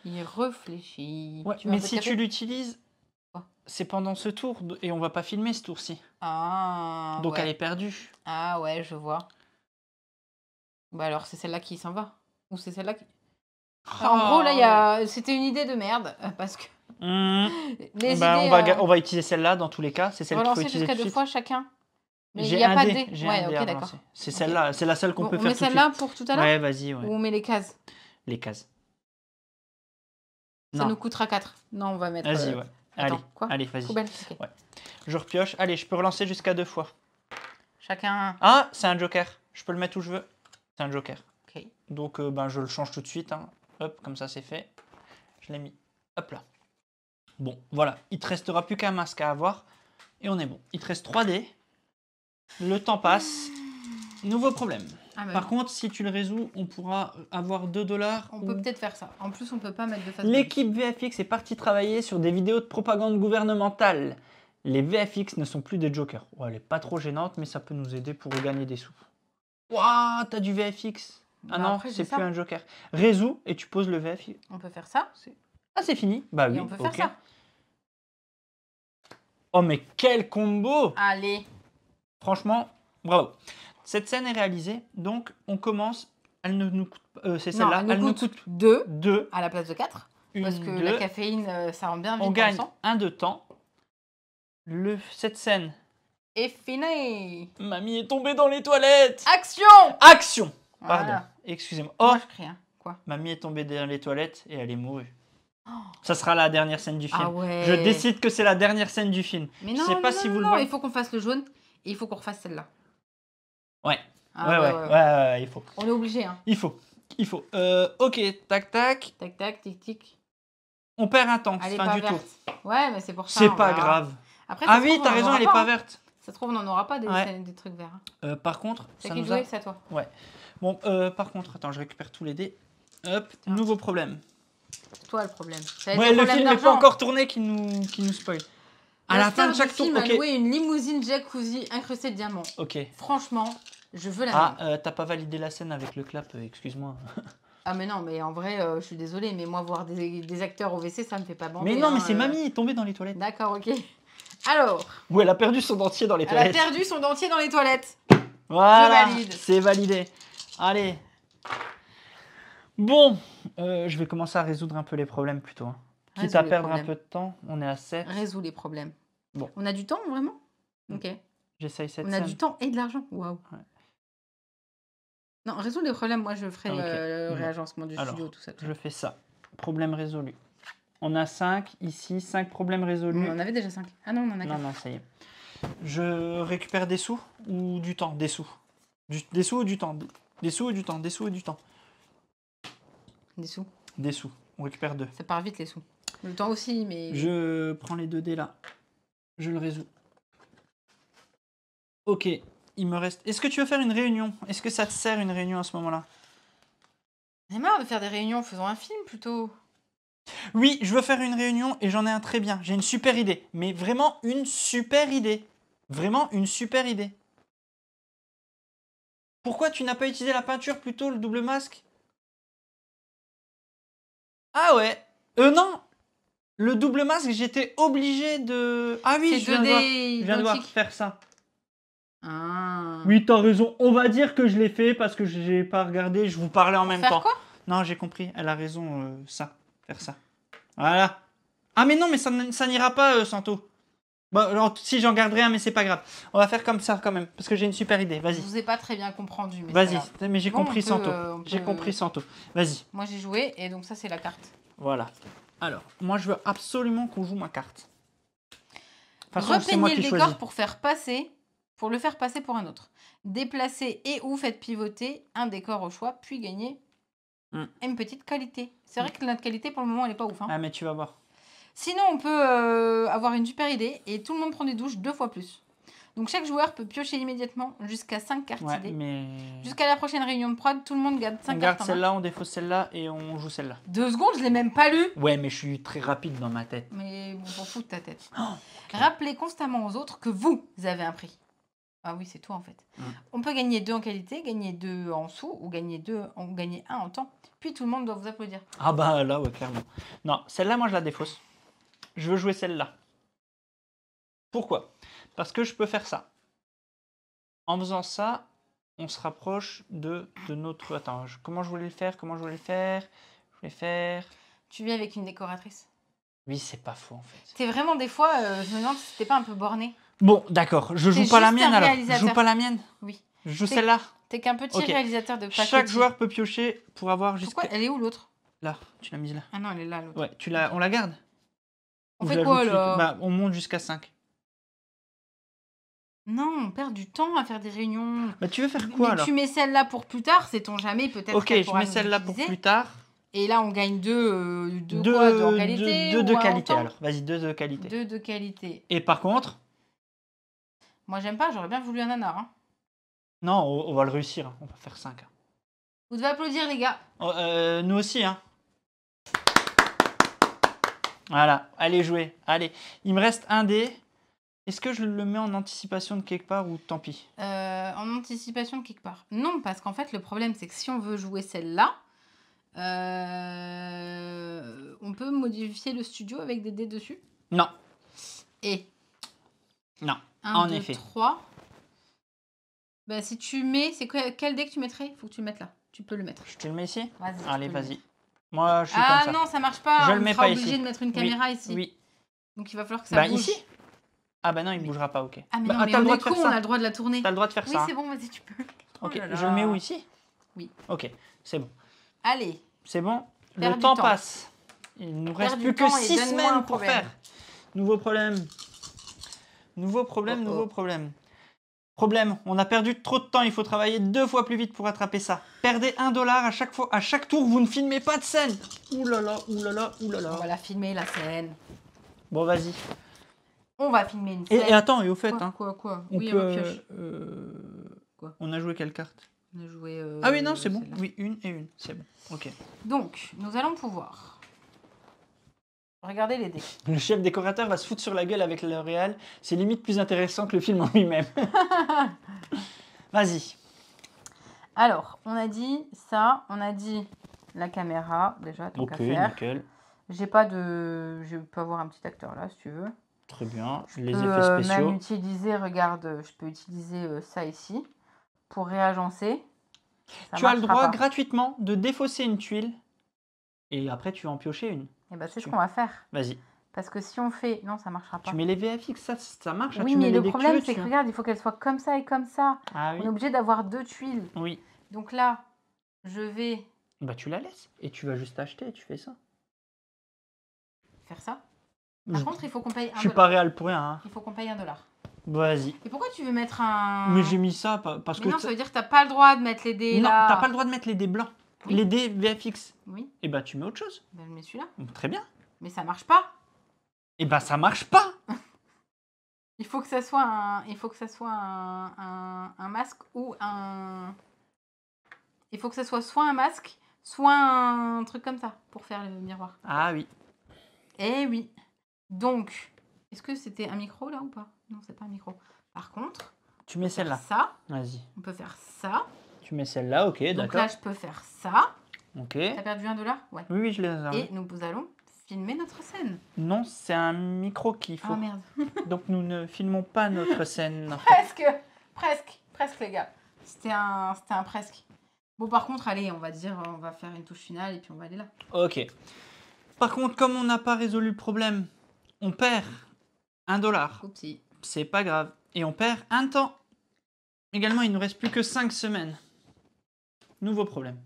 Il réfléchit. Ouais, mais si tu l'utilises, c'est pendant ce tour et on va pas filmer ce tour-ci. Ah. Donc elle est perdue. Ah ouais, je vois. Bah alors c'est celle-là qui s'en va. Ou c'est celle-là qui... En gros, là, c'était une idée de merde. Parce que... Les idées, on va utiliser celle-là dans tous les cas. C'est celle qu'il faut utiliser jusqu'à 2 fois chacun. Mais il n'y a pas de dé. Ouais, ok, d'accord. C'est celle-là, c'est la seule qu'on peut faire tout de suite. On met celle-là pour tout à l'heure? Ouais, vas-y. Ouais. Ou on met les cases? Les cases. Ça nous coûtera 4. Non, on va mettre... Vas-y, ouais. Attends, allez, vas-y. Poubelle, okay. Ouais. Je repioche. Allez, je peux relancer jusqu'à 2 fois. Chacun... Ah, c'est un joker. Je peux le mettre où je veux. C'est un joker. Ok. Donc, je le change tout de suite. Hein. Hop, comme ça, c'est fait. Je l'ai mis. Hop là. Bon, voilà. Il te restera plus qu'un masque à avoir. Et on est bon. Il te reste 3 dés. Le temps passe. Nouveau problème. Par contre, si tu le résous, on pourra avoir 2$. On peut peut-être faire ça. En plus, on peut pas mettre de face. L'équipe VFX est partie travailler sur des vidéos de propagande gouvernementale. Les VFX ne sont plus des jokers. Ouais, elle est pas trop gênante, mais ça peut nous aider pour gagner des sous. Waouh, t'as du VFX. Ah non, après, c'est j'ai plus ça. un joker. Résous et tu poses le VF. On peut faire ça. Ah, c'est fini. Bah Et oui, on peut faire ok. ça. Oh, mais quel combo! Allez. Franchement, bravo. Cette scène est réalisée, donc on commence. Elle ne nous coûte c'est Non, celle-là. elle nous nous coûte coûte 2 2. à la place de 4. Parce que Une, la deux. caféine, ça rend bien vite On dans le gagne sang. 1 de temps. Cette scène. Et fini. Mamie est tombée dans les toilettes. Action. Action! Pardon, Voilà. excusez-moi. Oh, Moi, je crie, hein. Quoi? Mamie est tombée dans les toilettes et elle est mourue. Oh. Ça sera la dernière scène du film. Ah ouais. Je décide que c'est la dernière scène du film. Mais Je non, sais pas non, si non, vous le non, voyez. il faut qu'on fasse le jaune et il faut qu'on refasse celle-là. Ouais. Ah, ouais, il faut. On est obligé, hein. Il faut. Ok, tac, tac. Tac, tac, tic, tic. On perd un temps, Elle est fin pas du tour. verte. Ouais, mais c'est pour ça. C'est on pas verra. grave. Après, Ah ça se oui, trouve, t'as on en raison, aura elle est pas, pas hein. verte. Ça se trouve, on n'en aura pas Ouais. des trucs verts. Hein. Par contre, C'est ça qui nous jouait, a... c'est à toi. Ouais. Bon, par contre, attends, je récupère tous les dés. Hop, Tiens. nouveau problème. C'est toi le problème. Ça va être Ouais, des le problèmes film n'est pas d'argent. encore tourné qui nous spoil. À la fin de chaque tour, film a ok. loué une limousine jacuzzi incrustée de diamants. Ok. Franchement, je veux la Ah, même. t'as pas validé la scène avec le clap, excuse-moi. Ah mais non, mais en vrai, je suis désolée, mais moi voir des acteurs au WC, ça me fait pas bander. Mais non, mais hein, c'est Mamie tombée dans les toilettes. D'accord, ok. Alors, Ou elle a perdu son dentier dans les elle a toilettes. perdu son dentier dans les toilettes. Voilà, Je valide. c'est validé. Allez. Bon, je vais commencer à résoudre un peu les problèmes plutôt. Hein. Quitte Résous à les perdre un problèmes. peu de temps, on est à 7. Résous les problèmes. Bon. On a du temps, vraiment? Ok. J'essaye cette On a scène. du temps et de l'argent. Waouh. Ouais. Non, résous les problèmes. Moi, je ferai Ah, ok. le Bon. réagencement du Alors, studio, tout ça. Je fais ça. Problème résolu. On a 5 ici, 5 problèmes résolus. On en avait déjà 5. Ah non, on en a 4. Non, non, ça y est. Je récupère des sous ou du temps? Des sous. Des sous ou du temps? Des sous ou du temps? Des sous ou du temps? Des sous. Des sous. On récupère 2. Ça part vite, les sous. Le temps aussi, mais... Je prends les 2 dés là. Je le résous. Ok, il me reste... Est-ce que tu veux faire une réunion? Est-ce que ça te sert une réunion à ce moment-là? J'en ai marre de faire des réunions, faisons un film plutôt. Oui, je veux faire une réunion et j'en ai un très bien. J'ai une super idée. Mais vraiment une super idée. Vraiment une super idée. Pourquoi tu n'as pas utilisé la peinture plutôt, le double masque? Ah ouais. Non. Le double masque, j'étais obligé de... Ah oui, C'est je viens de voir. 2D Je viens de voir identique. faire ça. Ah. Oui, t'as raison. On va dire que je l'ai fait parce que j'ai pas regardé. Je vous parlais en même Faire temps. quoi? Non, j'ai compris. Elle a raison. Ça. Faire ça. Voilà. Ah mais non, mais ça n'ira pas, Santo. Bon, alors, si j'en garderai un, mais c'est pas grave. On va faire comme ça quand même. Parce que j'ai une super idée. Je Vas-y. vous ai pas très bien comprendu. Mais Vas-y. c'est pas grave. Mais j'ai Bon, compris on peut, Santo. on J'ai peut- compris Santo. Vas-y. Moi j'ai joué et donc ça c'est la carte. Voilà. Alors, moi je veux absolument qu'on joue ma carte. De toute façon, c'est moi Repeignez qui le choisis. décor pour le faire passer pour un autre. Déplacez et ou faites pivoter un décor au choix, puis gagnez une petite qualité. C'est vrai que notre qualité pour le moment elle est pas ouf. Hein. Ah mais tu vas voir. Sinon on peut avoir une super idée et tout le monde prend des douches 2 fois plus. Donc chaque joueur peut piocher immédiatement jusqu'à 5 cartes Ouais, idées. mais... Jusqu'à la prochaine réunion de prod, tout le monde garde 5 On cartes garde en main. celle-là, on défausse celle-là et on joue celle-là. 2 secondes, je l'ai même pas lu. Ouais, mais je suis très rapide dans ma tête. Mais on s'en fout de ta tête. Oh, ok. Rappelez constamment aux autres que vous avez un prix. Ah oui, c'est toi en fait. Mm. On peut gagner 2 en qualité, gagner 2 en sous ou gagner 1 en temps. Puis tout le monde doit vous applaudir. Ah bah là, ouais, clairement. Non, celle-là, moi, je la défausse. Je veux jouer celle-là. Pourquoi? Parce que je peux faire ça. En faisant ça, on se rapproche de notre... Attends, comment je voulais le faire? Je voulais faire... Tu vis avec une décoratrice. Oui, c'est pas faux, en fait. T'es vraiment des fois, je me demande si c'était pas un peu borné. Bon, d'accord. Je joue T'es pas la juste mienne, un alors. Je réalisateur. joue pas la mienne. Oui. Je joue T'es- celle-là. T'es qu'un petit Ok. réalisateur de pacotille. Chaque joueur peut piocher pour avoir jusqu'à... Pourquoi elle est où l'autre? Là, tu l'as mise là. Ah non, elle est là l'autre. Ouais, on la garde? On Ou fait je la quoi joue tout de suite? là? Bah, on monte jusqu'à 5. Non, on perd du temps à faire des réunions. Bah, tu veux faire quoi, Mais alors? tu mets celle-là pour plus tard, sait-on jamais, peut-être Ok, qu'elle je pourra mets nous celle-là pour utiliser. plus tard. Et là, on gagne 2 quoi? 2 en qualité Deux ou de un en qualité, temps? alors. Vas-y, 2 de qualité. 2 de qualité. Et par contre... Moi, j'aime pas, j'aurais bien voulu un nanar. Hein. Non, on va le réussir. On va faire 5. Vous devez applaudir, les gars. Nous aussi, hein. Voilà, allez jouer. Allez, il me reste un dé. Est-ce que je le mets en anticipation de quelque part ou tant pis? En anticipation de quelque part. Non, parce qu'en fait, le problème, c'est que si on veut jouer celle-là, on peut modifier le studio avec des dés dessus. Non. Et Non, 1, en 2, effet. 3. Bah, si tu mets... Quel dé que tu mettrais? Il faut que tu le mettes là. Tu peux le mettre. Je te le mets ici? Vas-y. Allez, tu peux le vas-y. mettre. Moi, je suis comme Ah ça. non, ça marche pas. Je on le mets sera pas obligé ici. de mettre une Oui, caméra ici. Oui. Donc il va falloir que ça Bah bouge. ici? Ah bah non, il Mais- bougera pas, ok. Ah mais Bah, non, mais t'as le on droit est de faire con, on a ça. le droit de la tourner. T'as le droit de faire Oui, ça. c'est bon, vas-y, tu peux. Ok, Oh là je le mets là. où, ici? Oui. Ok, c'est bon. Allez, C'est bon. Perds Le du temps temps. passe. Il nous Perds reste du plus que temps et 6 donne-moi un semaines pour problème. faire. Nouveau problème. Nouveau problème, Oh, oh. nouveau problème. Problème, on a perdu trop de temps, il faut travailler 2 fois plus vite pour attraper ça. Perdez $1 à chaque fois, à chaque tour, vous ne filmez pas de scène. Ouh là là, ouh là là, ouh là On là. va la filmer, la scène. Bon, vas-y. On va filmer une Et scène. attends, et au fait, Quoi, hein, quoi on Oui, peut... on pioche. Quoi On a joué quelle carte? On a joué... Ah oui, non, c'est bon. celle-là. Oui, une et une, c'est bon. Ok. Donc, nous allons pouvoir... Regardez les dés. Le chef décorateur va se foutre sur la gueule avec le réal. C'est limite plus intéressant que le film en lui-même. Vas-y. Alors, on a dit ça, on a dit la caméra, déjà, tant qu'à faire. nickel. J'ai pas de... Je peux avoir un petit acteur là, si tu veux. Très bien. Je Les peux, effets spéciaux. même utiliser, regarde, je peux utiliser ça ici pour réagencer. Ça Tu as le marchera droit pas. gratuitement de défausser une tuile et après tu vas en piocher une. Et ben, c'est ce tu- qu'on va faire. Vas-y. Parce que si on fait... Non, ça marchera pas. Tu mets les VFX, ça marche. hein, Oui, tu mets mais les le dés que tu problème, veux c'est que dessus. regarde, il faut qu'elle soit comme ça et comme ça. Ah On oui. est obligé d'avoir 2 tuiles. Oui. Donc là, je vais Bah tu la laisses et tu vas juste acheter et tu fais ça. faire ça. Par contre, il faut qu'on paye Je $1. suis pas réel pour rien. Hein. Il faut qu'on paye $1. Vas-y. Et pourquoi tu veux mettre un... Mais j'ai mis ça parce Mais que... non, ça veut dire que t'as pas le droit de mettre les dés Non, là. t'as pas le droit de mettre les dés blancs. Oui. Les dés VFX. Oui, Et bah tu mets autre chose. ben je mets celui-là. Très bien. Mais ça marche pas. Et bah ça marche pas. Il faut que ça soit un masque ou un... Il faut que ça soit un masque, soit un truc comme ça pour faire le miroir. Ah oui. Eh oui. Donc, est-ce que c'était un micro là ou pas? Non, c'est pas un micro. Par contre, Tu mets celle-là. ça, Vas-y. on peut faire ça. Tu mets celle-là, ok, Donc d'accord. là, je peux faire ça. Ok. T'as perdu $1? Ouais. Oui, je les ai. Et nous allons filmer notre scène. Non, c'est un micro qu'il faut. Ah merde. Donc nous ne filmons pas notre scène. Presque les gars. C'était un presque. Bon, par contre, allez, on va faire une touche finale et puis on va aller là. Ok. Par contre, comme on n'a pas résolu le problème, on perd $1. Oupsie. C'est pas grave. Et on perd un temps. Également, il ne nous reste plus que 5 semaines. Nouveau problème.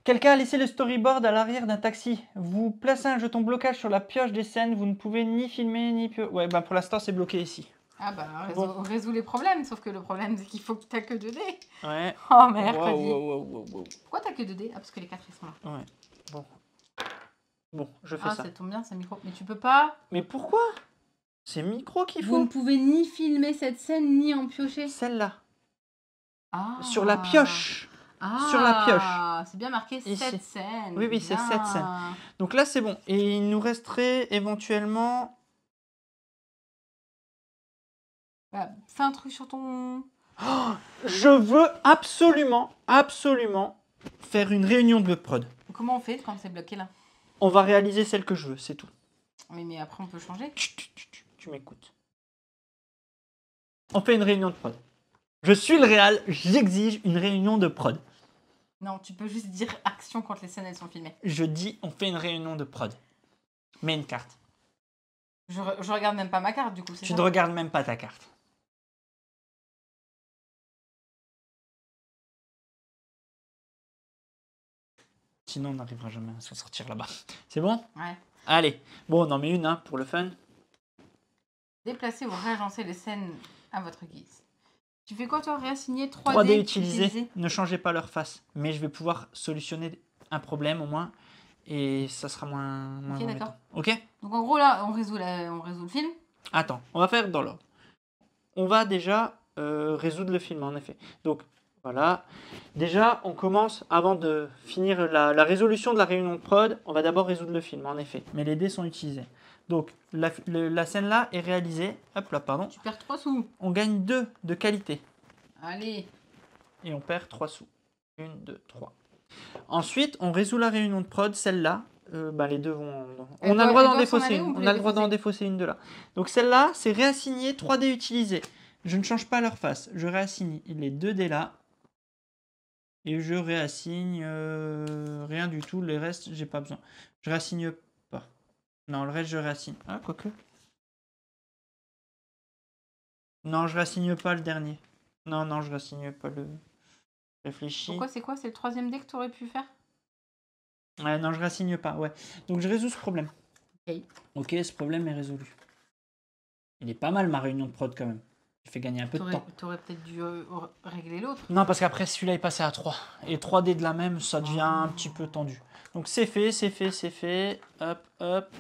Quelqu'un a laissé le storyboard à l'arrière d'un taxi. Vous placez un jeton blocage sur la pioche des scènes. Vous ne pouvez ni filmer ni Ouais, bah pour l'instant, c'est bloqué ici. Ah bah, Bon. résout les problèmes. Sauf que le problème, c'est qu'il faut que t'as que 2 dés. Ouais. Oh merde. Wow. Pourquoi t'as que 2 dés? Ah, parce que les 4 ils sont là. Ouais. Bon, je fais Ah, ça. ça tombe bien, c'est un micro. Mais tu peux pas. Mais pourquoi? C'est micro qu'il Vous ne faut. pouvez ni filmer cette scène ni en piocher. Celle-là. Ah. Sur la pioche. Ah, sur la pioche. C'est bien marqué Ici. cette scène. Oui, c'est Bien. cette scène. Donc là, c'est bon. Et il nous resterait éventuellement... Bah, fais un truc sur ton... Je veux absolument faire une réunion de prod. Comment on fait quand c'est bloqué là? On va réaliser celle que je veux, c'est tout. Oui, mais après on peut changer. Tu m'écoutes. On fait une réunion de prod. Je suis le réal, j'exige une réunion de prod. Non, tu peux juste dire action quand les scènes elles sont filmées. Je dis, on fait une réunion de prod. Mets une carte. Je regarde même pas ma carte du coup. Tu ne regardes même pas ta carte. Sinon, on n'arrivera jamais à s'en sortir là-bas. C'est bon? Ouais. Allez. Bon, on en met une hein, pour le fun. Déplacez ou réagencer les scènes à votre guise. Tu fais quoi toi? Réassigner 3D utilisés. Ne changez pas leur face. Mais je vais pouvoir solutionner un problème au moins. Et ça sera moins Ok, embêtant. d'accord. Ok? Donc en gros là, on résout le film. Attends, on va faire dans l'ordre. On va déjà résoudre le film, en effet. Donc, voilà. Déjà, on commence, avant de finir la résolution de la réunion de prod, on va d'abord résoudre le film, en effet. Mais les dés sont utilisés. Donc, la scène là est réalisée. Hop là, pardon. Tu perds 3 sous. On gagne 2 de qualité. Allez. Et on perd 3 sous. 1, 2, 3. Ensuite, on résout la réunion de prod, celle-là. Les deux vont. On a le droit d'en défausser une. On a le droit d'en défausser une de là. Donc celle-là, c'est réassigner 3 dés utilisés. Je ne change pas leur face. Je réassigne les 2 dés là. Et je réassigne rien du tout. Les restes, j'ai pas besoin. Je réassigne pas. Non, le reste, je réassigne. Ah, quoique. Non, je réassigne pas le dernier. Non, je réassigne pas le. Réfléchis. Pourquoi c'est quoi? C'est le 3e dé que tu aurais pu faire? Ouais, non, je réassigne pas, ouais. Donc je résous ce problème. Ok. Ok, ce problème est résolu. Il est pas mal ma réunion de prod quand même. J'ai fait gagner un peu de temps. T'aurais peut-être dû régler l'autre. Non, parce qu'après celui-là est passé à 3. Et 3 dés de la même, ça devient un petit peu tendu. Donc c'est fait, c'est fait, c'est fait. Hop, hop.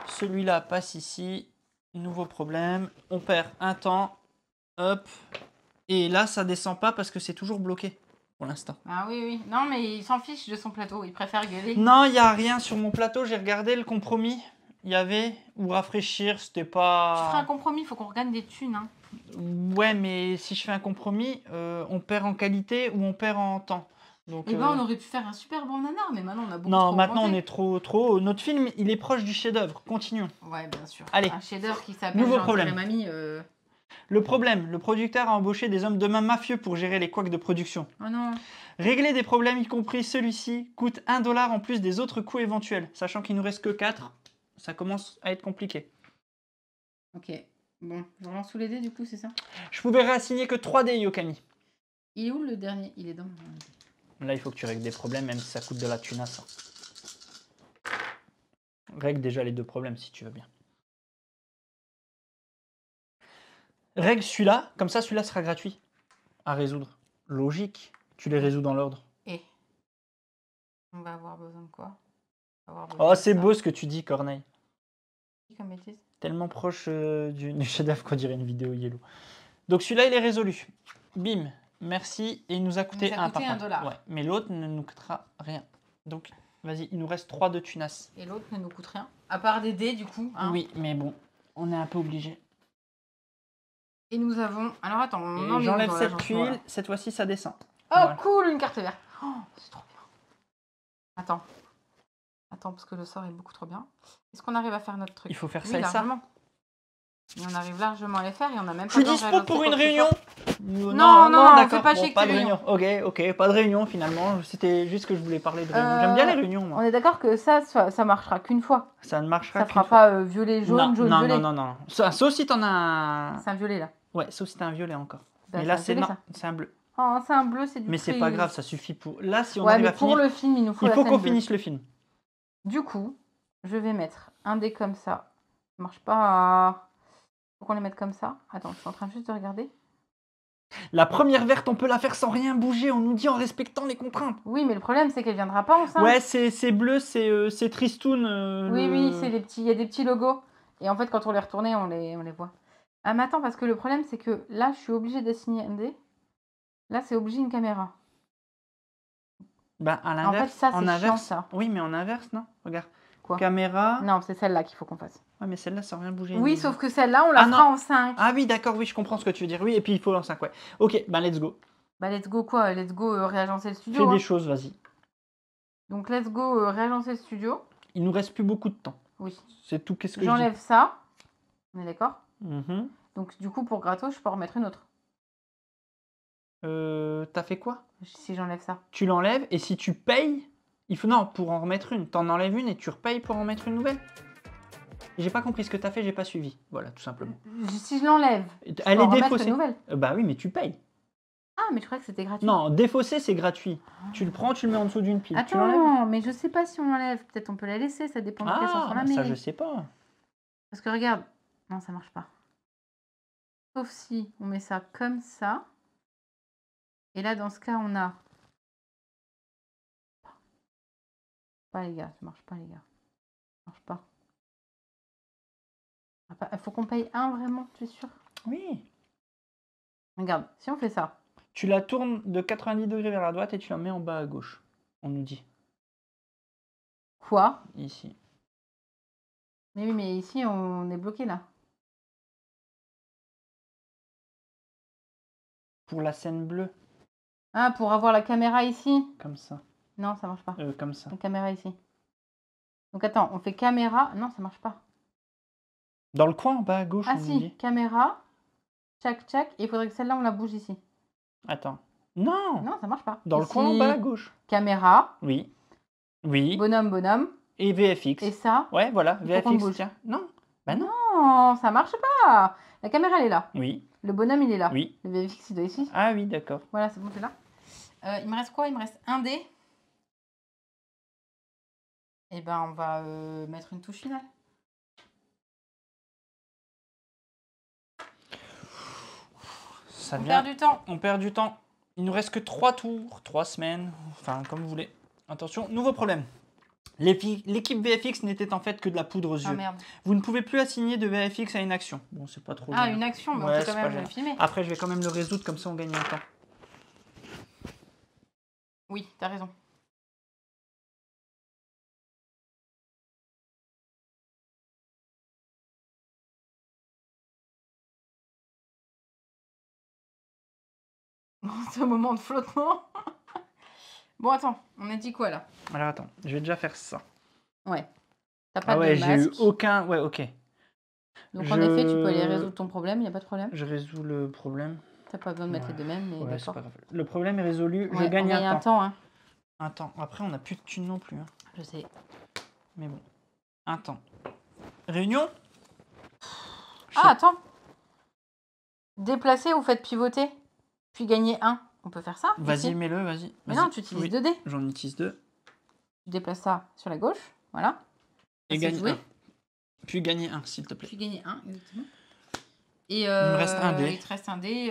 Celui-là passe ici. Nouveau problème. On perd un temps. Hop. Et là, ça descend pas parce que c'est toujours bloqué. Pour l'instant. Ah oui, oui. Non, mais il s'en fiche de son plateau. Il préfère gueuler. Non, il n'y a rien sur mon plateau. J'ai regardé le compromis. Il y avait, ou rafraîchir, c'était pas... Tu feras un compromis, il faut qu'on regagne des thunes. Hein. Ouais, mais si je fais un compromis, on perd en qualité ou on perd en temps. Donc, Et on aurait pu faire un super bon nanar, mais maintenant on a beaucoup non, trop maintenant augmenté. on est trop... Notre film, il est proche du chef-d'œuvre. Continuons. Ouais, bien sûr. Allez. Un chef-d'œuvre qui s'appelle Nouveau problème. Mamie. Le problème, le producteur a embauché des hommes de main mafieux pour gérer les couacs de production. Oh non. Régler des problèmes, y compris celui-ci, coûte 1 $ en plus des autres coûts éventuels. Sachant qu'il nous reste que 4, ça commence à être compliqué. Ok. Bon, je relance sous les dés du coup, c'est ça? Je pouvais réassigner que 3 dés, Yokami. Il est où le dernier? Il est dans mon... Là, il faut que tu règles des problèmes, même si ça coûte de la tunasse. Règle déjà les 2 problèmes, si tu veux bien. Règle celui-là, comme ça, celui-là sera gratuit à résoudre. Logique, tu les résous dans l'ordre. Et on va avoir besoin de quoi? Oh, c'est beau ce que tu dis, Corneille. Comme bêtise. Tellement proche du chef-d'œuvre qu'on dirait une vidéo Yellow. Donc celui-là, il est résolu. Bim, merci. Et il nous a coûté, $1 par contre. Ouais, mais l'autre ne nous coûtera rien. Donc, vas-y, il nous reste 3 de tunas. Et l'autre ne nous coûte rien. À part des dés, du coup. Hein. Oui, mais bon, on est un peu obligé. Et nous avons... Alors attends, j'enlève cette tuile. Cette fois-ci, ça descend. Oh, voilà. Cool, une carte verte. Oh, c'est trop bien. Attends, parce que le sort est beaucoup trop bien. Est-ce qu'on arrive à faire notre truc? Il faut faire oui, ça et largement. Et on arrive largement à les faire et on a même pas... Je suis dispo pour une réunion. Non, d'accord. pas Bon, pas de réunion. Ok, pas de réunion finalement. C'était juste que je voulais parler de réunion. J'aime bien les réunions, moi. On est d'accord que ça marchera qu'une fois. Ça ne marchera qu'une fois. Ça fera pas violet, jaune, jaune, violet. Non. Sauf si t'en as un... C'est un violet, là. Ouais, sauf si t'as un violet encore. Bah, mais là, c'est un bleu. Oh, c'est un bleu, c'est du Mais c'est pas grave, ça suffit pour... Là, si on ouais, arrive mais à finir... pour le film, il nous faut il faut qu'on finisse le film. Du coup, je vais mettre un dé comme ça. Ça marche pas... Faut qu'on les mette comme ça. Attends, je suis en train juste de regarder. La première verte, on peut la faire sans rien bouger. On nous dit en respectant les contraintes. Oui, mais le problème, c'est qu'elle viendra pas en 5. Ouais, c'est bleu, c'est Tristoun. Oui, c'est des petits... Il y a des petits logos. Et en fait, quand on les retourne, on les voit. Ah, mais attends, parce que le problème, c'est que là, je suis obligée d'assigner un dé. Là, c'est obligé une caméra. Bah, à l'inverse. En fait, ça, c'est inverse, chiant, ça. Oui, mais en inverse, non? Regarde. Quoi? Caméra. Non, c'est celle-là qu'il faut qu'on fasse. Ouais, mais celle-là, sans rien bouger. Oui, sauf que celle-là, on la fera en 5. Ah oui, d'accord, oui, je comprends ce que tu veux dire. Oui, et puis il faut en 5, ouais. Ok, bah let's go. Bah, let's go quoi? Let's go réagencer le studio. Fais des choses, vas-y. Donc, let's go réagencer le studio. Il nous reste plus beaucoup de temps. Oui. C'est tout, qu'est-ce que je dis? J'enlève ça. On est d'accord? Donc, du coup, pour gratos, je peux en remettre une autre. T'as fait quoi? Si j'enlève ça. Tu l'enlèves et si tu payes, il faut... Non, pour en remettre une. T'en enlèves une et tu repayes pour en mettre une nouvelle. J'ai pas compris ce que t'as fait, j'ai pas suivi. Voilà, tout simplement. Si je l'enlève, elle est défaussée. Une nouvelle. Bah oui, mais tu payes. Ah, mais je croyais que c'était gratuit. Non, défausser, c'est gratuit. Tu le prends, tu le mets en dessous d'une pile. Attends, mais je sais pas si on l'enlève. Peut-être on peut la laisser, ça dépend de quelle sens on la met. Ça, je sais pas. Parce que regarde, non, ça marche pas. Sauf si on met ça comme ça. Et là, dans ce cas, on a... Pas les gars, ça marche pas les gars. Ça marche pas. Il faut qu'on paye un vraiment, tu es sûr? Oui. Regarde, si on fait ça. Tu la tournes de 90 degrés vers la droite et tu la mets en bas à gauche. On nous dit. Quoi? Ici. Mais oui, mais ici, on est bloqué là. Pour la scène bleue. Ah, pour avoir la caméra ici. Comme ça. Non, ça marche pas. Comme ça. La caméra ici. Donc attends, on fait caméra. Non, ça marche pas. Dans le coin, en bas à gauche, Ah on si, dit. caméra. Tchac, tchac. Et il faudrait que celle-là, on la bouge ici. Attends. Non. Non, ça marche pas. Dans le Ici, coin, en bas à gauche. caméra. Oui. Oui. Bonhomme, bonhomme. Et VFX. Et ça. Ouais, voilà. Il faut qu'on VFX, bouge. tiens. Non. Bah non. Non, ça marche pas. La caméra, elle est là. Oui. Le bonhomme, il est là. Oui. Le VFX, il doit ici. Ah oui, d'accord. Voilà, c'est bon, c'est là. Il me reste quoi? Il me reste un dé. Et ben, on va mettre une touche finale. Ça On vient. perd du temps. On perd du temps. Il nous reste que 3 tours, 3 semaines, enfin comme vous voulez. Attention, nouveau problème. L'équipe VFX n'était en fait que de la poudre aux Ah yeux. merde. Vous ne pouvez plus assigner de VFX à une action. Bon, c'est pas trop Ah, gênant. une action, mais Ouais, on peut c'est quand pas même gênant. le filmer. Après, je vais quand même le résoudre, comme ça on gagne un temps. Oui, t'as raison. C'est un moment de flottement. Bon, attends, on a dit quoi là? Alors attends, je vais déjà faire ça. Ouais. T'as pas Ah ouais, de j'ai eu masque. aucun... Ouais, ok. Donc en effet, tu peux aller résoudre ton problème, il a pas de problème. Je résous le problème. T'as pas besoin de mettre Ouais. les deux mêmes, mais Ouais, c'est d'accord. pas grave. Le problème est résolu, je Ouais, gagne on gagne un temps. hein. Un temps. Après, on n'a plus de thunes non plus. Hein. Je sais. Mais bon, un temps. Réunion. Ah, attends. Déplacer ou faites pivoter, puis gagner 1. On peut faire ça? Vas-y, ici. mets-le, vas-y. Mais Vas-y. non, tu utilises Oui, 2 dés. j'en utilise 2. Tu déplaces ça sur la gauche, voilà. Et c'est gagne joué. 1. Puis gagner 1, s'il te plaît. Puis gagner 1, exactement. Et Il me reste un dé. Il te reste un dé.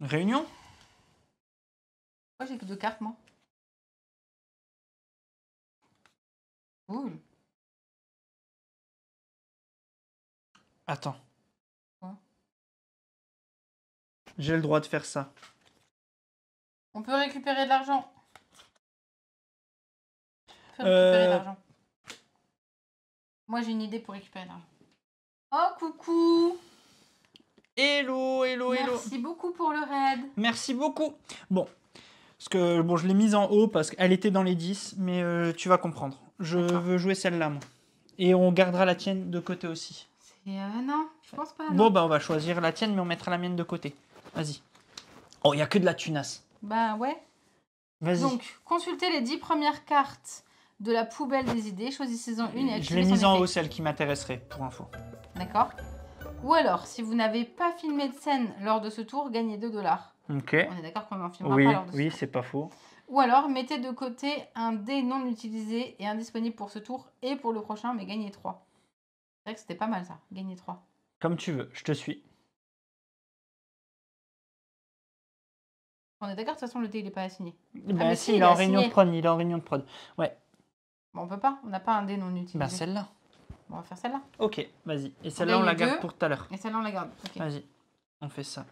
Réunion. Moi, j'ai que 2 cartes, moi. Ouh. Attends. Quoi? J'ai le droit de faire ça. On peut récupérer de l'argent. On peut récupérer de l'argent. Moi, j'ai une idée pour récupérer de l'argent. Oh, coucou! Hello, hello, hello. Merci beaucoup pour le raid. Merci beaucoup. Bon, parce que bon, je l'ai mise en haut parce qu'elle était dans les 10, mais tu vas comprendre. Je veux jouer celle-là, moi. Et on gardera la tienne de côté aussi. Non, je pense pas. Non. Bon, bah on va choisir la tienne, mais on mettra la mienne de côté. Vas-y. Oh, il n'y a que de la tunasse. Bah ouais. Vas-y. Donc, consultez les 10 premières cartes de la poubelle des idées. Choisissez-en une et Je activez l'ai son mise en effet. haut, celle qui m'intéresserait, pour info. D'accord. Ou alors, si vous n'avez pas filmé de scène lors de ce tour, gagnez 2 $. Ok. On est d'accord qu'on n'en filmera Oui, pas lors de ce oui, tour. c'est pas faux. Ou alors, mettez de côté un dé non utilisé et indisponible pour ce tour et pour le prochain, mais gagnez 3. C'est vrai que c'était pas mal ça, gagner 3. Comme tu veux, je te suis. On est d'accord, de toute façon, le dé, il n'est pas assigné. Bah mais si, si, il il est est en réunion de assigné. prod, il est en réunion de prod. Ouais. Bon, on peut pas, on n'a pas un dé non utilisé. Bah celle-là. Bon, on va faire celle-là. Ok, vas-y. Et celle-là, on la gagne garde deux. pour tout à l'heure. Et celle-là, on la garde. Ok. Vas-y, on fait ça.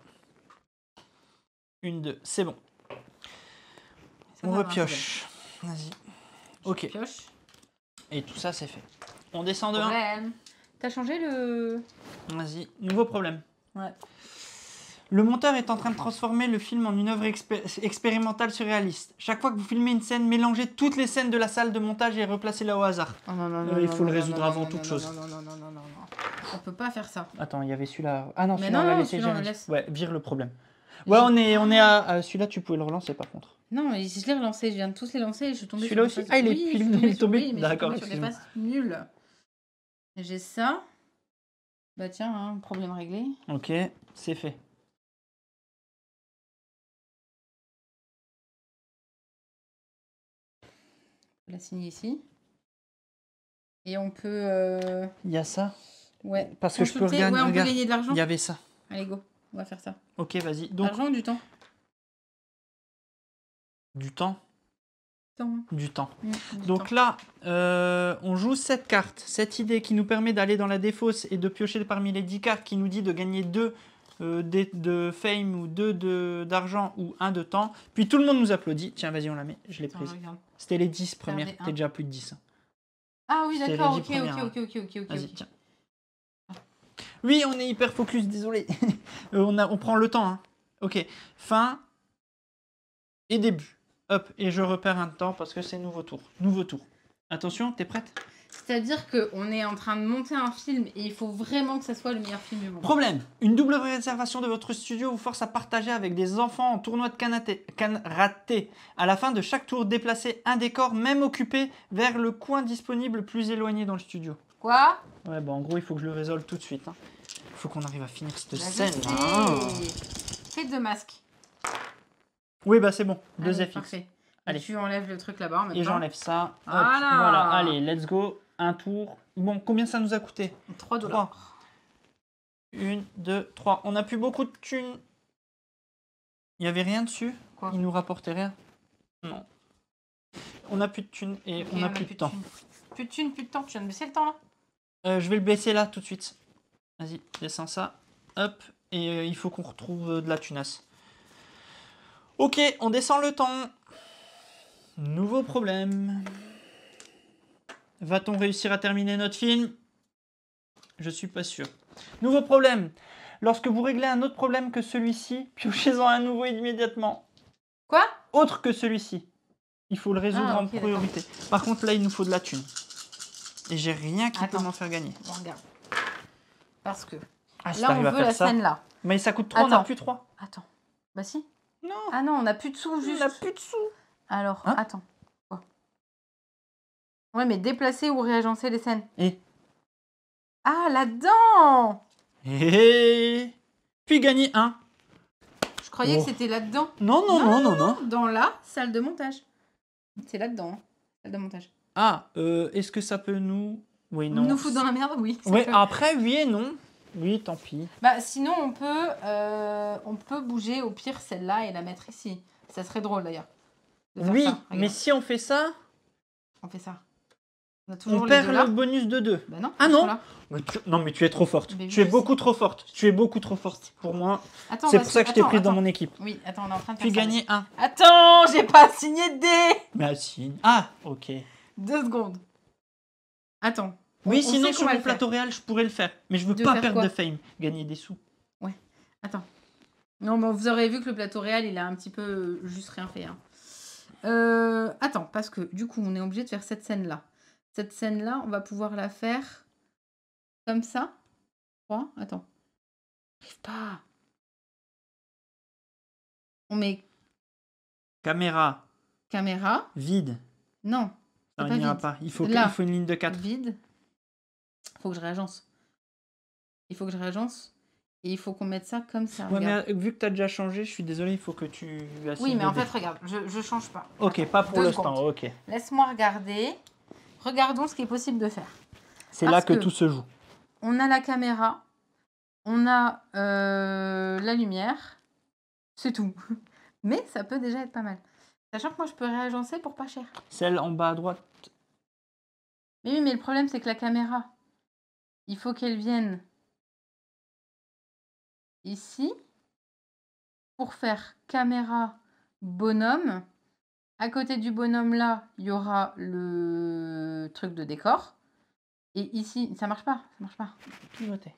1, 2, c'est bon. Ça On va, repioche. Vas-y. Ok. Pioche. Et tout ça, c'est fait. On descend de 1. Problème. T'as changé le... Vas-y, nouveau problème. Ouais. Le monteur est en train de transformer le film en une œuvre expérimentale surréaliste. Chaque fois que vous filmez une scène, mélangez toutes les scènes de la salle de montage et replacez-la au hasard. Oh, non, Il faut le résoudre avant toute chose. Non. On peut pas faire ça. Attends, il y avait celui-là. Ah non, Mais celui-là, on non, l'a laissé. celui-là, on le jamais. laisse. Ouais, vire le problème. Ouais, on est à celui-là, tu pouvais le relancer par contre. Non, mais je l'ai relancé. Je viens de tous les lancer et je suis tombée Celui-là sur aussi. des Ah, il est oui, pile- je suis il est sur- tombé. oui, mais D'accord, je suis tombée sur des excuse-moi. passes nulles. J'ai ça. Bah tiens, hein, problème réglé. Ok, c'est fait. On la signer ici. Et on peut... Il y a ça. Ouais. Parce que je peux consulter. regarder. Ouais, on peut Regarde, gagner de l'argent. il y avait ça. Allez, go. On va faire ça. Ok, vas-y. Donc, Argent ou du temps? du temps. Temps. Du temps. Du Donc temps. là, on joue cette carte, cette idée qui nous permet d'aller dans la défausse et de piocher parmi les 10 cartes qui nous dit de gagner 2 de fame ou 2 d'argent ou 1 de temps. Puis tout le monde nous applaudit. Tiens, vas-y, on la met. Je l'ai Attends, prise. regarde. C'était les 10 premières. Regardez, T'es déjà à plus de 10. Ah oui, C'était les d'accord, 10 ok, premières, ok, ok, ok, ok. Vas-y, ok. tiens. Oui, on est hyper focus, désolé. On prend le temps. Hein. Ok, fin et début. Hop, et je repère un temps parce que c'est nouveau tour. Nouveau tour. Attention, t'es prête? C'est-à-dire qu'on est en train de monter un film et il faut vraiment que ça soit le meilleur film du monde. Problème. Une double réservation de votre studio vous force à partager avec des enfants en tournoi de karaté. À la fin de chaque tour, déplacez un décor, même occupé, vers le coin disponible le plus éloigné dans le studio. Quoi? Ouais, bon, en gros, il faut que je le résolve tout de suite. Il faut qu'on arrive à finir cette Bah, scène. Fais 2 masques. Oui, bah c'est bon. Allez, 2 FX. parfait. Allez. Et tu enlèves le truc là-bas en même Et temps. j'enlève ça. Hop, Voilà. voilà. Allez, let's go. Un tour. Bon, combien ça nous a coûté? 3 $. 1, 2, 3. On n'a plus beaucoup de thunes. Il n'y avait rien dessus? Quoi? Il nous rapportait rien? Non. On n'a plus de thunes et Ok, on n'a plus de temps. Plus de thunes, plus de temps. Tu viens de baisser le temps là? Je vais le baisser là tout de suite. Vas-y, descends ça. Hop. Et il faut qu'on retrouve de la tunasse. Ok, on descend le temps. Nouveau problème. Va-t-on réussir à terminer notre film? Je suis pas sûr. Nouveau problème. Lorsque vous réglez un autre problème que celui-ci, piochez-en un nouveau immédiatement. Quoi? Autre que celui-ci. Il faut le résoudre Ah, en ok, priorité. Par contre, là, il nous faut de la thune. Et j'ai rien qui peut m'en faire gagner. Bon, regarde. Parce que Ah, si là, on t'arrives à veut faire la ça. scène là. Mais ça coûte 3, on n'a Attends. plus 3. Attends. Bah si. Non, Ah non, on n'a plus de sous on juste. n'a plus de sous. Alors, Hein? attends. Quoi? Ouais, mais déplacer ou réagencer les scènes. Et Ah, là-dedans! puis gagner 1. Je croyais Oh. que c'était là-dedans. Non, non, non, non, non. Dans la salle de montage. C'est là-dedans, hein, salle de montage. Ah, est-ce que ça peut nous... Oui, non. Nous foutre dans la merde, oui. ça Ouais, peut. après, oui et non. Oui, tant pis. Bah, sinon, on peut bouger au pire celle-là et la mettre ici. Ça serait drôle d'ailleurs. de faire Oui, ça. mais Regarde, si on fait ça, on fait ça. On a toujours on les perd deux là. le bonus de 2. Bah non. Ah ils non. sont là. Non, mais tu es trop forte. Mais Tu es oui, beaucoup trop forte. Tu es beaucoup trop forte pour moi. Attends, C'est parce pour ça que je t'ai prise dans mon équipe. Oui, attends, on est en train de Puis faire ça. gagner 1. Attends, j'ai pas signé de dé. Mais si. Ah, ok. 2 secondes. Attends. Oui, On sinon sait sur qu'on va le le faire. plateau réel, je pourrais le faire. Mais je veux De pas faire perdre quoi? de fame. Gagner des sous. Attends. Non, bon, vous aurez vu que le plateau réel, il a un petit peu juste rien fait. Hein. Attends, parce que du coup, on est obligé de faire cette scène-là. Cette scène-là, on va pouvoir la faire comme ça. Je crois. Attends. J'arrive pas. On met Caméra caméra. vide. Non, Ça c'est pas n'ira vide. pas. Il faut Là. une ligne de 4. Vide. Faut que je réagence. Il faut que je réagence. Et il faut qu'on mette ça comme ça. Ouais, regarde. mais vu que tu as déjà changé, je suis désolé, il faut que tu assignes Oui, mais le en dé. fait, regarde, je change pas. Ok, pas pour 2 l'instant, secondes. ok. Laisse-moi regarder. Regardons ce qui est possible de faire. C'est Parce là que que- tout se joue. On a la caméra, on a la lumière, c'est tout. Mais ça peut déjà être pas mal. Sachant que moi, je peux réagencer pour pas cher. Celle en bas à droite. Mais oui, mais le problème, c'est que la caméra, il faut qu'elle vienne ici pour faire caméra bonhomme. À côté du bonhomme, là, il y aura le truc de décor. Et ici, ça marche pas, ça marche pas. Pivoter.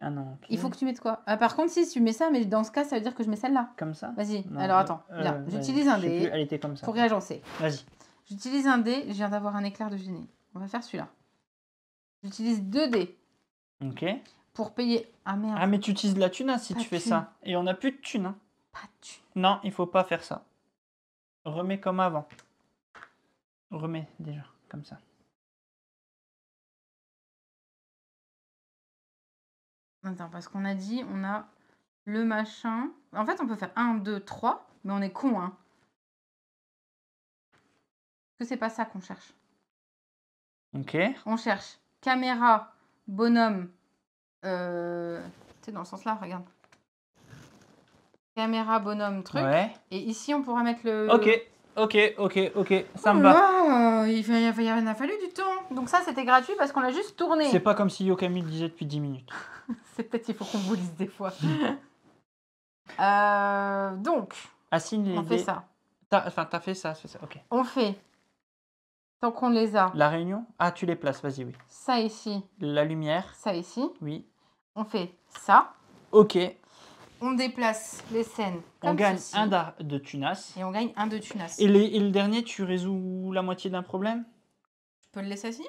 Ah non. Il faut que tu mettes quoi? Ah, par contre, si tu mets ça, mais dans ce cas, ça veut dire que je mets celle-là. Comme ça. Vas-y, Non, alors attends, là, vas-y, j'utilise un je sais plus, dé elle était comme ça. pour réagencer. Vas-y. J'utilise un dé, je viens d'avoir un éclair de génie. On va faire celui-là. J'utilise 2 dés Ok. pour payer. Ah merde, Ah, mais tu utilises de la thune hein, si Pas tu de fais thune. ça. Et on n'a plus de thune. Hein. pas de thune. Non, il faut pas faire ça. Remets comme avant. Remets déjà, comme ça. Attends, parce qu'on a dit, on a le machin. En fait, on peut faire 1, 2, 3, mais on est con, hein. Parce que c'est pas ça qu'on cherche. Ok. On cherche caméra, bonhomme. Tu sais, dans le sens là, regarde. Caméra, bonhomme, truc. Ouais. Et ici, on pourra mettre le. Ok. Ça Oh me là va. là, il en a fallu du temps. Donc ça, c'était gratuit parce qu'on l'a juste tourné. C'est pas comme si Yokami le disait depuis 10 minutes. C'est peut-être il faut qu'on vous lise des fois. Donc, Assigne les on fait dés. ça. T'as fait ça, ok. On fait, tant qu'on les a, La réunion? Ah, tu les places, vas-y, oui. ça ici, La lumière? ça ici. Oui. On fait ça. Ok. On déplace les scènes comme On gagne ceci. un de tunas. Et on gagne un de tunas. Et le dernier, tu résous la moitié d'un problème? Tu peux le laisser assis?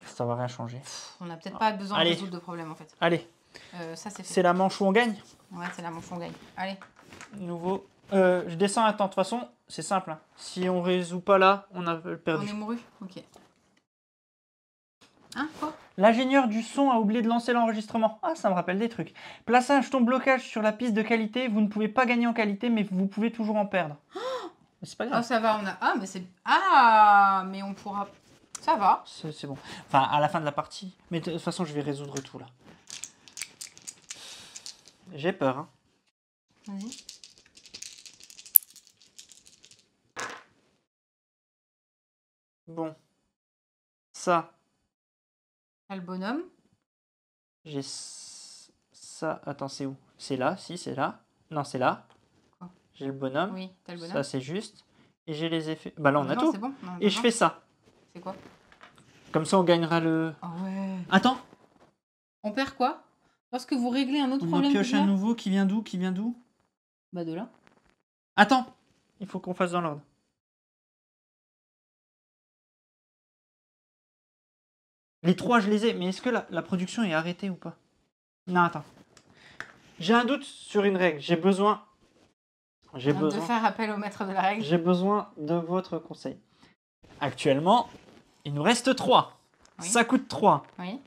Ça va rien changer. On n'a peut-être pas besoin de résoudre de problème en fait. Allez. Ça c'est fait. C'est la manche où on gagne? Ouais, c'est la manche où on gagne. Allez. Nouveau. Je descends, attends, de toute façon, c'est simple. Hein. Si on résout pas là, on a perdu. On est mouru? Ok. Hein? Quoi? L'ingénieur du son a oublié de lancer l'enregistrement. Ah, ça me rappelle des trucs. Placez un jeton blocage sur la piste de qualité. Vous ne pouvez pas gagner en qualité, mais vous pouvez toujours en perdre. C'est pas grave. Ah, ça va, on a... Ah, mais c'est... Ah, mais on pourra... Ça va. C'est bon. Enfin, à la fin de la partie. Mais de toute façon, je vais résoudre tout, là. J'ai peur, hein. Vas-y. Bon. Ça. T'as le bonhomme. J'ai ça. Attends, c'est où? C'est là, si, c'est là. Non, c'est là. J'ai le bonhomme. Oui, t'as le bonhomme. Ça, c'est juste. Et j'ai les effets. Bah là, on a non, tout. C'est bon. Non, et je fais ça. C'est quoi? Comme ça, on gagnera le... Ah ouais. Attends. On perd quoi? Lorsque vous réglez un autre On problème. en pioche un nouveau qui vient d'où? Bah de là. Attends. Il faut qu'on fasse dans l'ordre. Les trois, je les ai. Mais est-ce que la production est arrêtée ou pas? Non, attends. J'ai un doute sur une règle. J'ai besoin... De faire appel au maître de la règle. J'ai besoin de votre conseil. Actuellement, il nous reste 3. Oui. Ça coûte 3. Oui.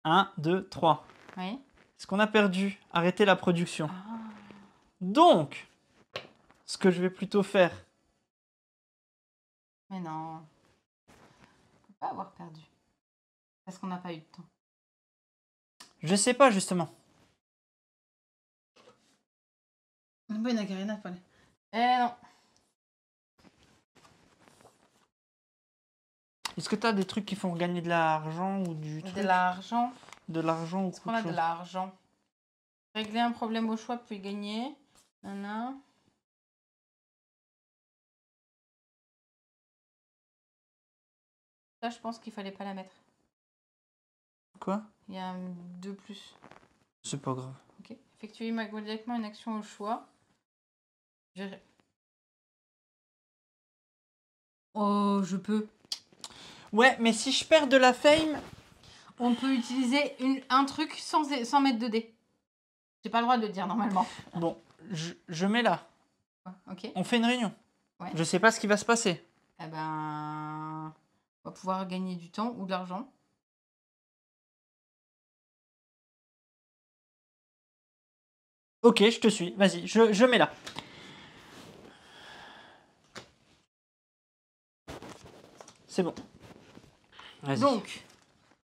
1, 2, 3. Oui. Est-ce qu'on a perdu? Arrêter la production. Ah. Donc, ce que je vais plutôt faire... Mais non. On peut pas avoir perdu. Parce qu'on n'a pas eu de temps. Je sais pas, justement. Oui, Nagarina, pas. Non. Est-ce que tu as des trucs qui font gagner de l'argent ou du truc? De l'argent. De l'argent ou Est-ce qu'on a de l'argent? Régler un problème au choix puis gagner. Nana. Là, je pense qu'il fallait pas la mettre. Quoi? Il y a un 2 plus. C'est pas grave. Ok. Effectuer immédiatement une action au choix. Oh, je peux. Ouais, mais si je perds de la fame... On peut utiliser un truc sans mettre de dés. J'ai pas le droit de le dire normalement. Bon, je mets là. Ok. On fait une réunion. Ouais. Je sais pas ce qui va se passer. Eh ben... On va pouvoir gagner du temps ou de l'argent. Ok, je te suis. Vas-y, je mets là. C'est bon. Donc,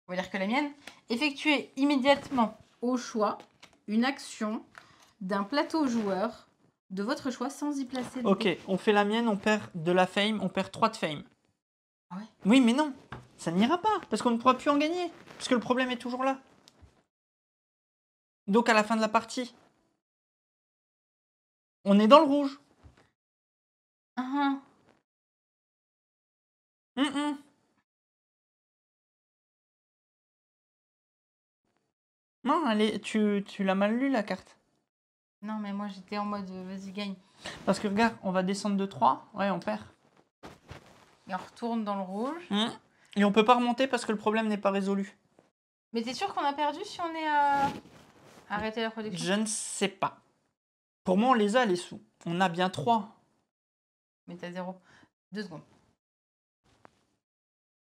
on va dire que la mienne. Effectuer immédiatement au choix une action d'un plateau joueur de votre choix sans y placer de Ok, dés. on fait la mienne, on perd de la fame, on perd 3 de fame. Ah ouais? Oui, mais non, ça n'ira pas, parce qu'on ne pourra plus en gagner, parce que le problème est toujours là. Donc à la fin de la partie, on est dans le rouge. Non, allez, tu l'as mal lu la carte. Non, mais moi j'étais en mode vas-y, gagne. Parce que regarde, on va descendre de 3, ouais, on perd. Et on retourne dans le rouge. Et on peut pas remonter parce que le problème n'est pas résolu. Mais t'es sûr qu'on a perdu si on est à arrêter la production? Je ne sais pas. Pour moi, on les a, les sous. On a bien 3. Mais t'as 0. 2 secondes.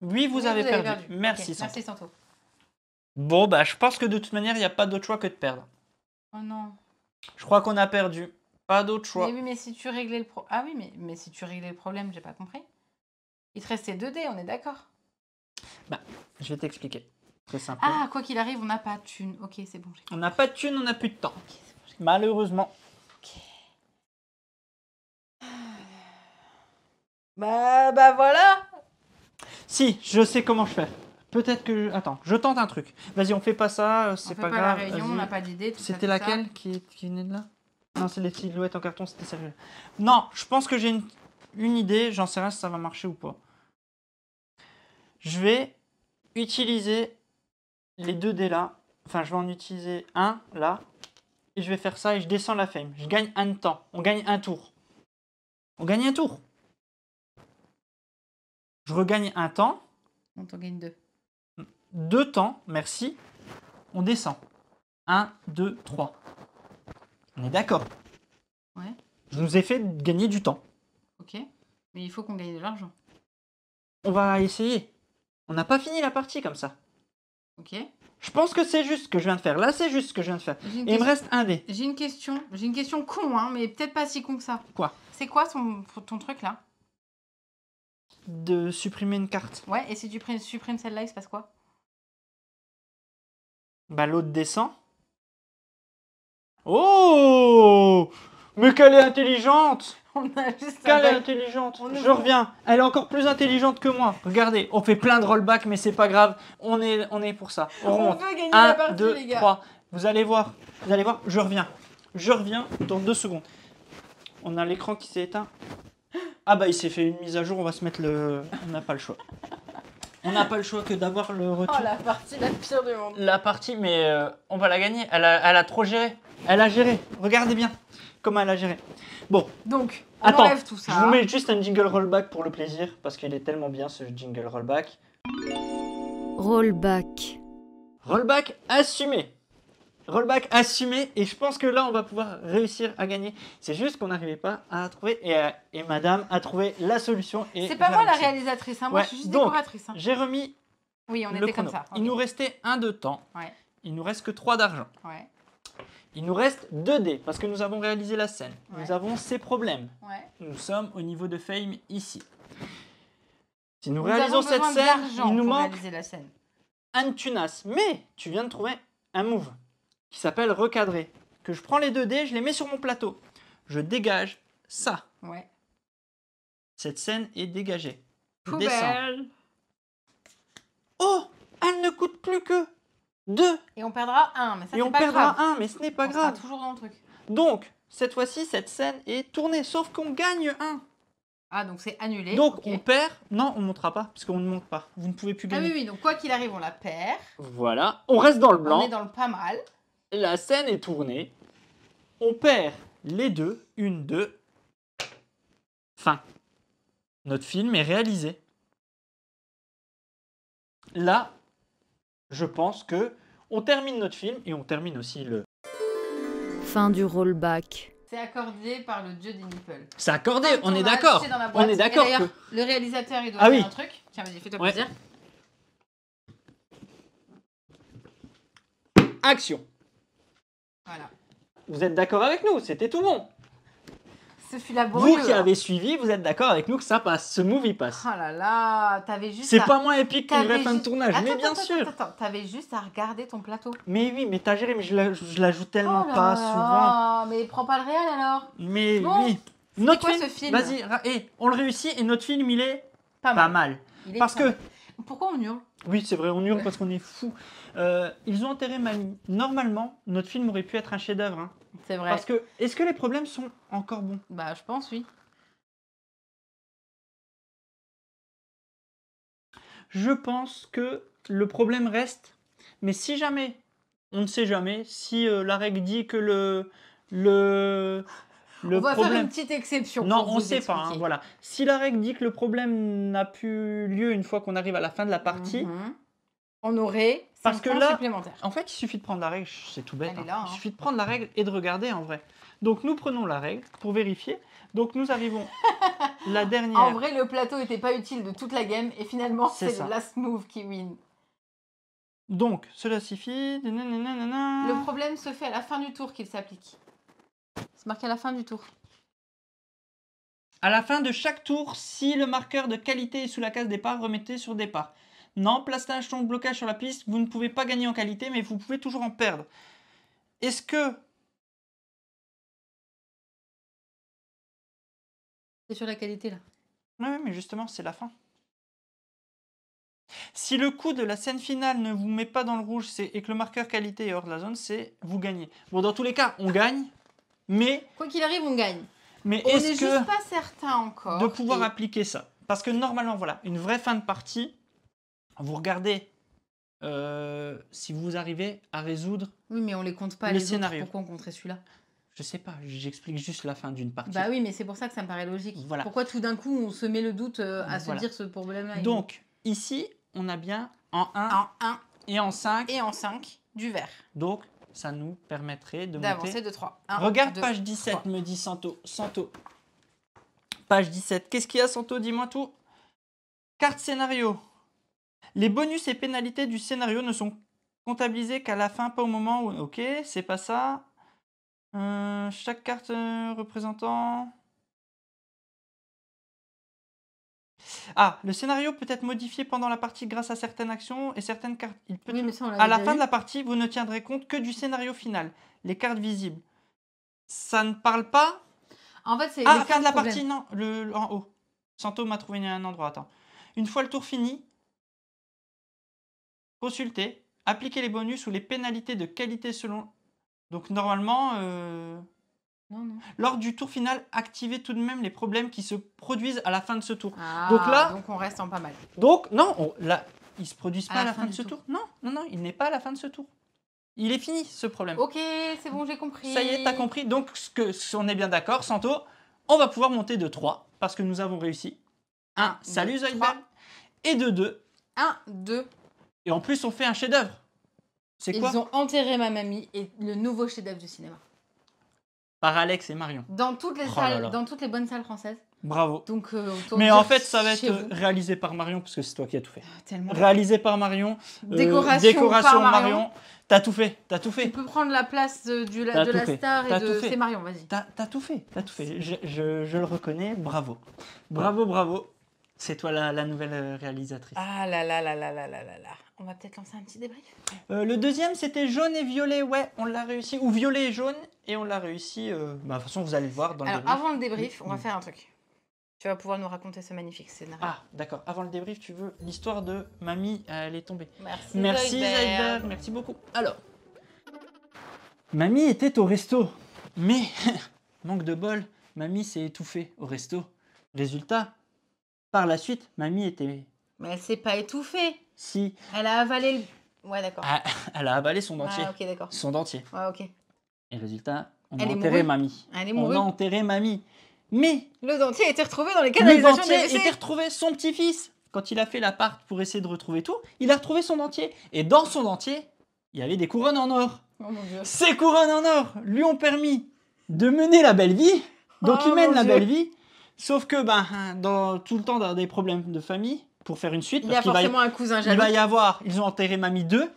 Oui, vous avez perdu. Merci, okay, Santo. Merci, Santo. Bon, bah, je pense que de toute manière, il n'y a pas d'autre choix que de perdre. Oh non. Je crois qu'on a perdu. Pas d'autre choix. Mais oui, mais si tu réglais le problème... Ah oui, mais si tu réglais le problème, j'ai pas compris. Il te restait 2 dés, on est d'accord? Bah, je vais t'expliquer. Très simple. Ah, quoi qu'il arrive, on n'a pas de thune. Ok, c'est bon. On n'a pas de thune, on n'a plus de temps. Okay, bon, malheureusement. Ok. Bah voilà. Si, je sais comment je fais. Peut-être que... Attends, je tente un truc. Vas-y, on fait pas ça, c'est pas grave. La réunion, on n'a pas d'idée. C'était laquelle qui venait de là? Non, c'est les silhouettes en carton, c'était sérieux. Non, je pense que j'ai une idée. J'en sais rien si ça va marcher ou pas. Je vais utiliser les 2 dés là. Enfin, je vais en utiliser un là. Et je vais faire ça et je descends la fame. Je gagne un temps. On gagne un tour. On gagne un tour. Je regagne un temps. On t'en gagne 2. 2 temps, merci. On descend. 1, 2, 3. On est d'accord. Ouais. Je nous ai fait gagner du temps. Ok. Mais il faut qu'on gagne de l'argent. On va essayer. On n'a pas fini la partie comme ça. Ok. Je pense que c'est juste ce que je viens de faire. Là, c'est juste ce que je viens de faire. Et il me reste un dé. J'ai une question. J'ai une question con, hein, mais peut-être pas si con que ça. Quoi? C'est quoi ton truc là? De supprimer une carte. Ouais, et si tu supprimes celle-là, il se passe quoi? Bah, l'autre descend. Oh! Mais qu'elle est intelligente! On a juste Qu'elle est intelligente! Je reviens. Elle est encore plus intelligente que moi. Regardez, on fait plein de rollback, mais c'est pas grave. On est pour ça. On veut gagner la partie, les gars. 3. Vous allez voir. Je reviens. Je reviens dans 2 secondes. On a l'écran qui s'est éteint. Ah bah il s'est fait une mise à jour, on va se mettre le... On n'a pas le choix. On n'a pas le choix que d'avoir le retour. Oh, la partie la pire du monde. La partie, mais on va la gagner. Elle a trop géré. Elle a géré. Regardez bien comment elle a géré. Bon. Donc, on attends, enlève tout ça. Je vous mets juste un jingle rollback pour le plaisir, parce qu'il est tellement bien ce jingle rollback. Rollback. Rollback assumé. Rollback assumé, et je pense que là on va pouvoir réussir à gagner. C'est juste qu'on n'arrivait pas à trouver, et madame a trouvé la solution. C'est pas moi la réalisatrice, hein. Moi je suis juste décoratrice. Hein. J'ai remis oui, on le était chrono. comme ça. Okay. Il nous restait 1 de temps, il nous reste que 3 d'argent. Ouais. Il nous reste 2 dés, parce que nous avons réalisé la scène. Nous avons ces problèmes. Nous sommes au niveau de fame ici. Si nous réalisons cette scène, il nous manque un tunas. Mais tu viens de trouver un move qui s'appelle recadrer. Que je prends les 2 dés, je les mets sur mon plateau. Je dégage ça. Ouais. Cette scène est dégagée. Je descends. Oh, elle ne coûte plus que 2. Et on perdra 1, mais ça c'est pas grave. Et on perdra 1, mais ce n'est pas grave. On sera toujours dans le truc. Donc, cette fois-ci, cette scène est tournée, sauf qu'on gagne 1. Ah, donc c'est annulé. Donc on perd. Non, on ne montera pas, parce qu'on ne monte pas. Vous ne pouvez plus gagner. Ah oui, donc quoi qu'il arrive, on la perd. Voilà. On reste dans le blanc. On est dans le pas mal. La scène est tournée. On perd les 2. 1, 2. Fin. Notre film est réalisé. Là, je pense que on termine notre film et on termine aussi le... Fin du rollback. C'est accordé par le dieu des nipples. C'est accordé, on est d'accord. On est d'accord. Que... Le réalisateur, il doit faire un truc. Tiens, vas-y, fais-toi plaisir. Action. Voilà. Vous êtes d'accord avec nous, c'était tout bon. Ce fut laborieux. Vous qui avez suivi, vous êtes d'accord avec nous que ça passe, ce move il passe. Oh là là, t'avais juste c'est pas moins épique qu'une vraie fin de tournage, mais bien sûr. Attends, t'avais juste à regarder ton plateau. Mais oui, mais t'as géré, mais je la joue tellement pas souvent. Mais prends pas le réel alors. Mais bon, oui. Notre quoi film, ce film Vas-y, on le réussit et notre film il est pas mal. Parce que... Pourquoi on hurle? Oui, c'est vrai, on hurle parce qu'on est fou. Ils ont enterré Mamie. Normalement, notre film aurait pu être un chef-d'œuvre. Hein. C'est vrai. Parce que, est-ce que les problèmes sont encore bons? Bah, je pense, oui. Je pense que le problème reste. Mais si jamais, on ne sait jamais, si la règle dit que le on va problème... faire une petite exception. Non, on ne sait pas. Hein, voilà. Si la règle dit que le problème n'a plus lieu une fois qu'on arrive à la fin de la partie, on aurait 5 points supplémentaires. En fait, il suffit de prendre la règle. C'est tout bête. Là, Il suffit de prendre la règle et de regarder en vrai. Donc, nous prenons la règle pour vérifier. Donc, nous arrivons la dernière. En vrai, le plateau n'était pas utile de toute la game et finalement, c'est le last move qui win. Donc, cela suffit. Le problème se fait à la fin du tour qu'il s'applique. C'est marqué à la fin du tour. À la fin de chaque tour, si le marqueur de qualité est sous la case départ, remettez sur départ. Non, plastage, tombe, blocage sur la piste, vous ne pouvez pas gagner en qualité, mais vous pouvez toujours en perdre. Est-ce que... C'est sur la qualité, là. Oui, mais justement, c'est la fin. Si le coup de la scène finale ne vous met pas dans le rouge et que le marqueur qualité est hors de la zone, c'est vous gagnez. Bon, dans tous les cas, on gagne. Mais, Quoi qu'il arrive, on gagne. mais On n'est est-ce que juste pas certain encore. de pouvoir Et- appliquer ça? Parce que normalement, voilà, une vraie fin de partie, vous regardez si vous arrivez à résoudre, Oui, mais on les compte pas Le les autres. scénario. Pourquoi on compterait celui-là? je sais pas, j'explique juste la fin d'une partie. Bah oui, mais c'est pour ça que ça me paraît logique. Voilà. Pourquoi tout d'un coup on se met le doute à se Voilà. dire ce problème-là? Donc, ici, on a bien en 1 en 1 et en 5. et en 5 du vert. Donc, ça nous permettrait de D'avancer monter. de 3. Regarde page 17, me dit Santo. Santo. Page 17. Qu'est-ce qu'il y a, Santo? Dis-moi tout. Carte scénario. Les bonus et pénalités du scénario ne sont comptabilisés qu'à la fin, pas au moment où... Ok, c'est pas ça. Chaque carte représentant... Ah, le scénario peut être modifié pendant la partie grâce à certaines actions et certaines cartes. Il peut... Oui, mais ça on À la déjà fin vu. de la partie, vous ne tiendrez compte que du scénario final. Les cartes visibles. Ça ne parle pas... En fait, c'est Ah, les fin cartes de la problèmes. partie, non, en haut. Santo m'a trouvé un endroit, attends. Une fois le tour fini, consultez, appliquez les bonus ou les pénalités de qualité selon... Donc normalement, Non, non. lors du tour final, activez tout de même les problèmes qui se produisent à la fin de ce tour. Ah, Donc là- donc on reste en pas mal. Donc, non, là, ils se produisent pas à la fin de du ce tour. tour. Non, non, non, il n'est pas à la fin de ce tour. Il est fini, ce problème. Ok, c'est bon, j'ai compris. Ça y est, t'as compris. Donc, si on est bien d'accord, Santo, on va pouvoir monter de 3 parce que nous avons réussi. 1, salut deux, Zoidberg. trois. Et de 2. 1, 2. Et en plus, on fait un chef-d'œuvre. C'est quoi? Ils ont enterré ma mamie et le nouveau chef-d'œuvre du cinéma. Par Alex et Marion. Dans toutes les Oh là salles, là. dans toutes les bonnes salles françaises. Bravo. Donc, autant Mais dire en fait, ça va chez être vous. réalisé par Marion parce que c'est toi qui as tout fait. Tellement. Réalisé par Marion. Décoration par Marion. T'as tout fait, t'as tout Tu fait. peux prendre la place de T'as la tout fait. star T'as et de... tout fait. C'est Marion, vas-y. T'as tout fait, t'as tout fait. Je le reconnais, bravo. Bravo, bravo. C'est toi la nouvelle réalisatrice. Ah là là là là là là là là. On va peut-être lancer un petit débrief. Le deuxième, c'était jaune et violet. Ouais, on l'a réussi. Ou violet et jaune. Et on l'a réussi. Bah, de toute façon, vous allez le voir dans le Alors, débrief. avant le débrief, on va faire un truc. Tu vas pouvoir nous raconter ce magnifique scénario. Ah, d'accord. Avant le débrief, tu veux l'histoire de Mamie, elle est tombée. Merci, Merci Zoidberg. Zoidberg, merci beaucoup. Alors, Mamie était au resto. Mais, manque de bol, Mamie s'est étouffée au resto. Résultat, par la suite, Mamie était... Mais elle s'est pas étouffée. Si, Elle a avalé le... Ouais, d'accord. ah, elle a avalé son dentier. Ah, ok, d'accord. Son dentier. Ouais, ok. Et résultat, on Elle a est enterré mourue. Mamie. Elle est On mourue. a enterré Mamie. Mais Le dentier a été retrouvé dans les le canalisations des dentier WC. était retrouvé, son petit-fils. Quand il a fait l'appart pour essayer de retrouver tout, il a retrouvé son dentier. Et dans son dentier, il y avait des couronnes en or. Oh mon Dieu. Ces couronnes en or lui ont permis de mener la belle vie. Donc Oh il mène mon la Dieu. belle vie. Sauf que dans tout le temps dans des problèmes de famille, pour faire une suite, Il y a parce qu'il va forcément un cousin il jaloux. va y avoir, ils ont enterré Mamie 2,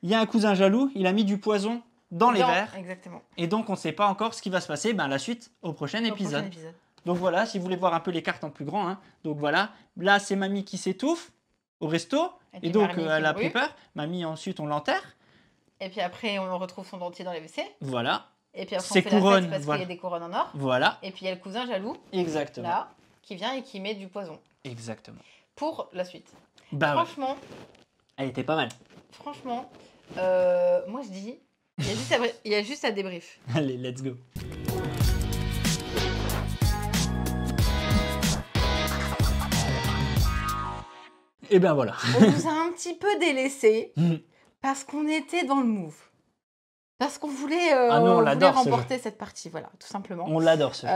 il y a un cousin jaloux, il a mis du poison dans les verres. Exactement. Et donc on ne sait pas encore ce qui va se passer, la suite au prochain Au épisode. prochain épisode. Donc voilà, si vous voulez voir un peu les cartes en plus grand, hein. Donc voilà, là c'est Mamie qui s'étouffe au resto, puis et donc Marnie qui elle a mourut. pris peur. Mamie ensuite on l'enterre, Et puis après, on retrouve son dentier dans les WC. voilà, Et puis après, Ces on fait la couronnes, fête parce voilà. qu'il y a des couronnes en or. voilà, Et puis il y a le cousin jaloux, exactement, là, qui vient et qui met du poison. exactement. Pour la suite. Bah ouais, Franchement, elle était pas mal. franchement, moi je dis, il y a juste à débrief. Allez, let's go. Et ben voilà. On vous a un petit peu délaissé parce qu'on était dans le move. Parce qu'on voulait, Ah non, on voulait l'adore, ce remporter cette partie, voilà, tout simplement. On l'adore ce jeu.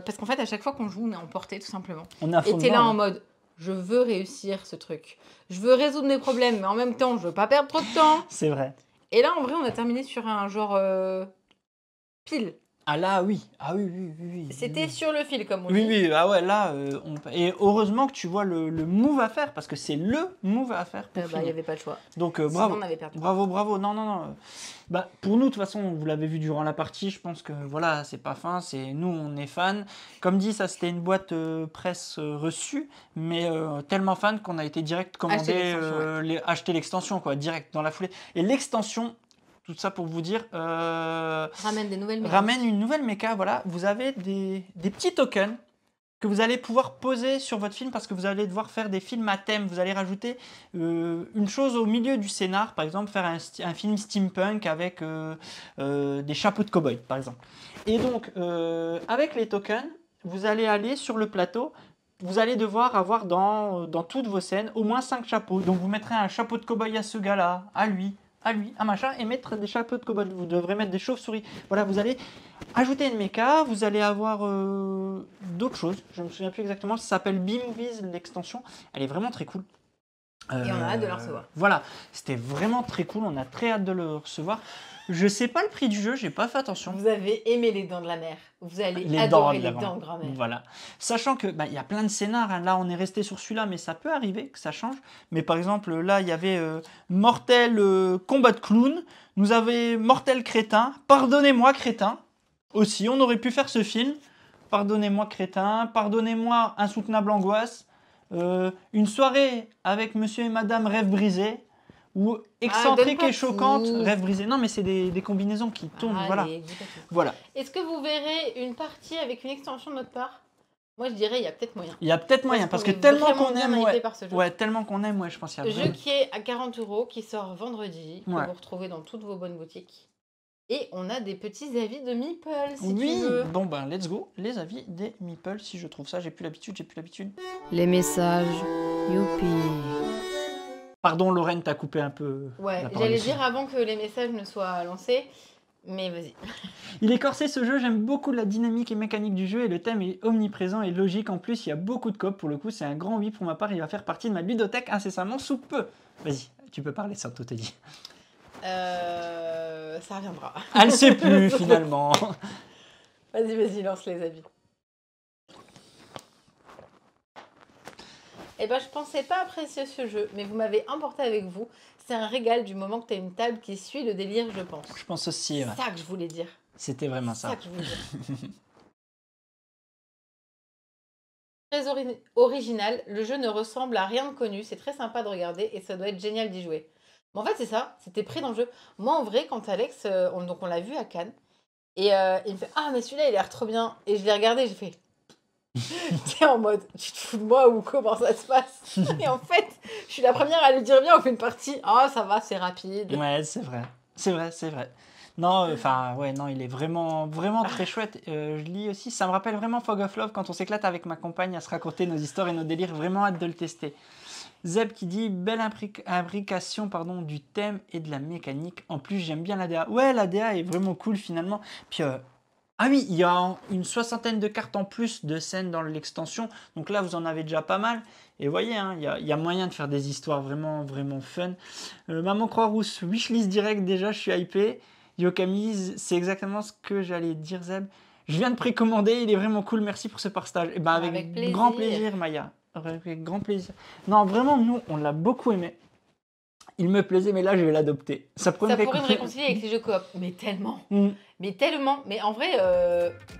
Parce qu'en fait, à chaque fois qu'on joue, on est emporté, tout simplement. On a Et t'es là en mode, je veux réussir ce truc. Je veux résoudre mes problèmes, mais en même temps, je veux pas perdre trop de temps. C'est vrai. Et là, en vrai, on a terminé sur un genre pile. Ah là, oui. Ah oui, oui, oui. oui. C'était oui. sur le fil, comme on Oui, dit. oui, ah ouais, là, et heureusement que tu vois le move à faire, parce que c'est le move à faire pour Il finir. n'y avait pas le choix. Donc, Sinon, bravo. on avait perdu. Bravo, bravo. Non, non, non. Pour nous, de toute façon, vous l'avez vu durant la partie, je pense que voilà, c'est pas fin. C'est nous, on est fans. Comme dit, ça c'était une boîte presse reçue, mais tellement fan qu'on a été direct commandé, acheter l'extension, quoi, direct dans la foulée. Et l'extension, tout ça pour vous dire, Ramène des nouvelles mécaniques. ramène une nouvelle méca. Voilà, vous avez des petits tokens que vous allez pouvoir poser sur votre film parce que vous allez devoir faire des films à thème. Vous allez rajouter une chose au milieu du scénar, par exemple faire un film steampunk avec des chapeaux de cow-boy, par exemple. Et donc, avec les tokens, vous allez aller sur le plateau, vous allez devoir avoir dans toutes vos scènes au moins 5 chapeaux. Donc vous mettrez un chapeau de cow-boy à ce gars-là, à lui, un machin, et mettre des chapeaux de cow-boy. Vous devrez mettre des chauves-souris. Voilà, vous allez ajouter une méca, vous allez avoir d'autres choses. Je ne me souviens plus exactement, ça s'appelle B-Movies, l'extension. Elle est vraiment très cool. Et on a hâte de le recevoir. Voilà, c'était vraiment très cool, on a très hâte de le recevoir. Je sais pas le prix du jeu, j'ai pas fait attention. Vous avez aimé les dents de la mer. Vous allez Les adorer dents les dents de grand-mère. Voilà. Sachant que y a plein de scénars. Hein. Là, on est resté sur celui-là, mais ça peut arriver que ça change. Mais par exemple, là, il y avait Mortel Combat de Clown. Nous avons Mortel Crétin. Pardonnez-moi Crétin. Aussi, on aurait pu faire ce film. Pardonnez-moi Crétin. Pardonnez-moi Insoutenable Angoisse. Une soirée avec Monsieur et Madame Rêve Brisé. Ou excentrique et choquante, rêve brisé. Non, mais c'est des combinaisons qui tournent. Allez, voilà. Est-ce que vous verrez une partie avec une extension de notre part? Moi, je dirais il y a peut-être moyen. Il y a peut-être moyen, parce que tellement qu'on aime, tellement qu'on aime, je pense qu'il y a jeu qui est à 40 €, qui sort vendredi, que vous retrouvez dans toutes vos bonnes boutiques. Et on a des petits avis de Meeple, si tu veux. Bon ben, let's go. Les avis des Meeple, si je trouve ça, j'ai plus l'habitude. Les messages, youpi. Pardon, Lorraine, t'as coupé un peu. Ouais, j'allais dire avant que les messages ne soient lancés, mais vas-y. Il est corsé ce jeu, j'aime beaucoup la dynamique et mécanique du jeu et le thème est omniprésent et logique. En plus, il y a beaucoup de coop. Pour le coup, c'est un grand oui pour ma part. Il va faire partie de ma ludothèque incessamment sous peu. Vas-y, tu peux parler, ça, tout est dit. Ça reviendra. Elle sait plus, finalement. Vas-y, lance les avis. Eh ben, je pensais pas apprécier ce jeu, mais vous m'avez emporté avec vous. C'est un régal du moment que tu as une table qui suit le délire, je pense. Je pense aussi, ouais. C'est ça que je voulais dire. C'était vraiment ça. C'est ça que je voulais dire. Très original, le jeu ne ressemble à rien de connu, c'est très sympa de regarder et ça doit être génial d'y jouer. Mais en fait, c'est ça, c'était pris dans le jeu. Moi, en vrai, quand Alex, on l'a vu à Cannes, et il me fait « Ah, mais celui-là, il a l'air trop bien !» Et je l'ai regardé, j'ai fait... T'es en mode, tu te fous de moi ou comment ça se passe? Et en fait, je suis la première à lui dire bien, on fait une partie. Oh, ça va, c'est rapide. Ouais, c'est vrai. Non, non, il est vraiment très chouette. Je lis aussi, ça me rappelle vraiment Fog of Love quand on s'éclate avec ma compagne à se raconter nos histoires et nos délires. Vraiment hâte de le tester. Zeb qui dit belle imbrication du thème et de la mécanique. En plus, j'aime bien l'ADA. Ouais, l'ADA est vraiment cool finalement. Puis ah oui, il y a une 60aine de cartes en plus de scènes dans l'extension. Donc là, vous en avez déjà pas mal. Et vous voyez, hein, il y a moyen de faire des histoires vraiment fun. Maman Croix-Rousse, wishlist direct déjà, je suis hypé. Yokami, c'est exactement ce que j'allais dire, Zeb. Je viens de précommander, il est vraiment cool, merci pour ce partage. Et ben, avec grand plaisir, Maya. Avec grand plaisir. Non, vraiment, nous, on l'a beaucoup aimé. Il me plaisait, mais là, je vais l'adopter. Ça pourrait me réconcilier avec les jeux coop. Mais tellement. Mais tellement. Mais en vrai,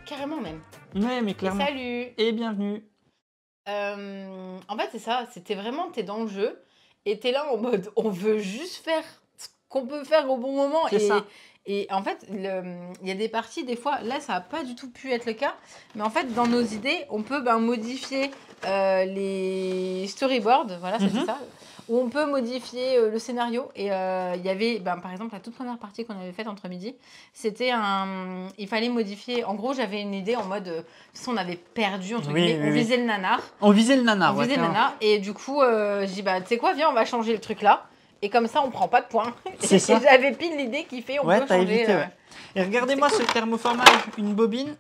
carrément même. Ouais, mais clairement. Et salut. Et bienvenue. En fait, c'est ça. C'était vraiment, t'es dans le jeu. Et t'es là en mode, on veut juste faire ce qu'on peut faire au bon moment. C'est ça. Et en fait, il y a des parties, des fois, là, ça n'a pas du tout pu être le cas. Mais en fait, dans nos idées, on peut modifier les storyboards. Voilà, c'était ça. Où on peut modifier le scénario. Et il y avait, par exemple, la toute première partie qu'on avait faite entre midi, c'était il fallait modifier... En gros, j'avais une idée en mode... on avait perdu, entre guillemets. On visait le nanar. On visait le nanar, Et du coup, je dis, tu sais quoi, viens, on va changer le truc là. Et comme ça, on prend pas de points. C'est ça. Et j'avais pile l'idée qui fait, on peut changer... Évité, Et regardez-moi ce thermoformage, une bobine.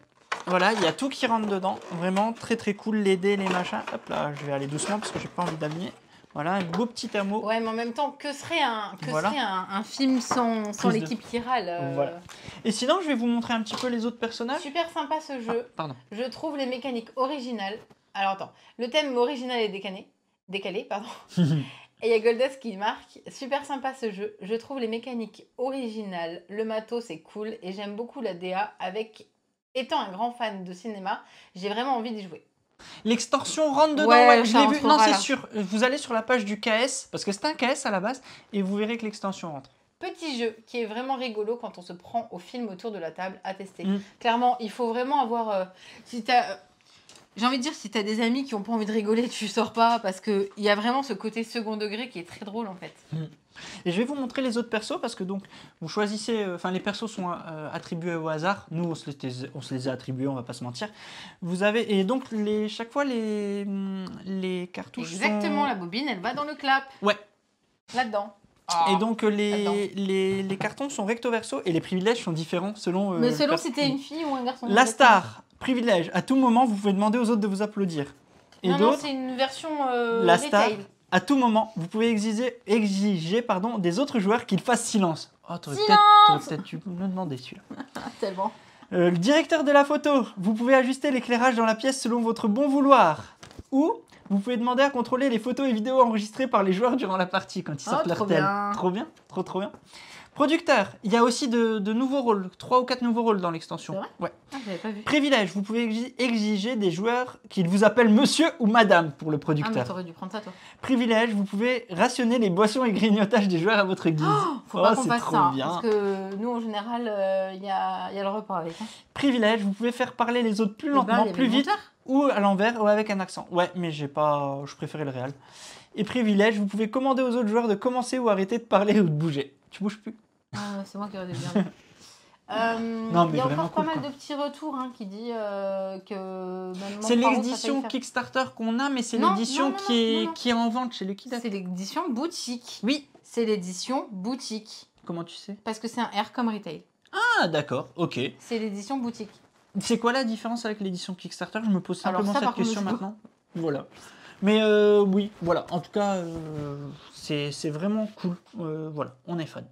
Voilà, il y a tout qui rentre dedans. Vraiment très cool, les dés, les machins. Hop là, je vais aller doucement parce que j'ai pas envie d'abîmer. Voilà, un beau petit thermo. Ouais, mais en même temps, que serait un film sans l'équipe qui râle Voilà. Et sinon, je vais vous montrer un petit peu les autres personnages. Super sympa ce jeu. Pardon. Je trouve les mécaniques originales. Alors attends, le thème original est décalé. Et il y a Goldas qui marque. Super sympa ce jeu. Je trouve les mécaniques originales. Le matos c'est cool et j'aime beaucoup la DA. Étant un grand fan de cinéma, j'ai vraiment envie d'y jouer. L'extension rentre dedans, je l'ai vu. Non, c'est sûr. Vous allez sur la page du KS, parce que c'est un KS à la base, et vous verrez que l'extension rentre. Petit jeu qui est vraiment rigolo quand on se prend au film autour de la table à tester. Clairement, il faut vraiment avoir... J'ai envie de dire, si t'as des amis qui ont pas envie de rigoler, tu sors pas parce qu'il y a vraiment ce côté second degré qui est très drôle en fait. Et je vais vous montrer les autres persos parce que donc vous choisissez, enfin les persos sont attribués au hasard. Nous on se les a attribués, on va pas se mentir. Vous avez et donc chaque fois les cartouches. Exactement, la bobine elle va dans le clap. Ouais. Là-dedans. Et donc les cartons sont recto verso et les privilèges sont différents selon. Mais selon si t'es une fille ou un garçon. La star, privilège. À tout moment, vous pouvez demander aux autres de vous applaudir. Et non, c'est une version la star. retail. À tout moment, vous pouvez exiger des autres joueurs qu'ils fassent silence. Oh, t'aurais peut-être dû me demander celui-là. Tellement. Le directeur de la photo, vous pouvez ajuster l'éclairage dans la pièce selon votre bon vouloir. Ou vous pouvez demander à contrôler les photos et vidéos enregistrées par les joueurs durant la partie quand ils sortent leur tel. Trop bien, trop bien. Producteur, il y a aussi de nouveaux rôles, 3 ou 4 nouveaux rôles dans l'extension. C'est vrai ? Ouais. Ah, j'avais pas vu. Privilège, vous pouvez exiger des joueurs qu'ils vous appellent monsieur ou madame pour le Ah, producteur. mais t'aurais dû prendre ça, toi. Privilège, vous pouvez rationner les boissons et grignotages des joueurs à votre guise. Faut pas qu'on c'est fasse trop ça, bien. parce que nous, en général, il y a le repas avec. Hein. Privilège, vous pouvez faire parler les autres plus lentement, plus vite, ou à l'envers, ou avec un accent. Ouais, mais je préférais le réel. Et privilège, vous pouvez commander aux autres joueurs de commencer ou arrêter de parler ou de bouger. Tu bouges plus. Ah, c'est moi qui aurais dû bien. Non, mais il y a vraiment encore pas cool, mal quoi. de petits retours qui dit que... C'est l'édition Kickstarter qu'on a, mais c'est l'édition qui est en vente chez Lucky Duck. C'est l'édition boutique. Oui. C'est l'édition boutique. Comment tu sais? Parce que c'est un R comme retail. Ah, d'accord, ok. C'est l'édition boutique. C'est quoi la différence avec l'édition Kickstarter? Je me pose simplement cette question maintenant. Voilà. Mais oui, voilà. En tout cas, c'est vraiment cool. Voilà, on est fan.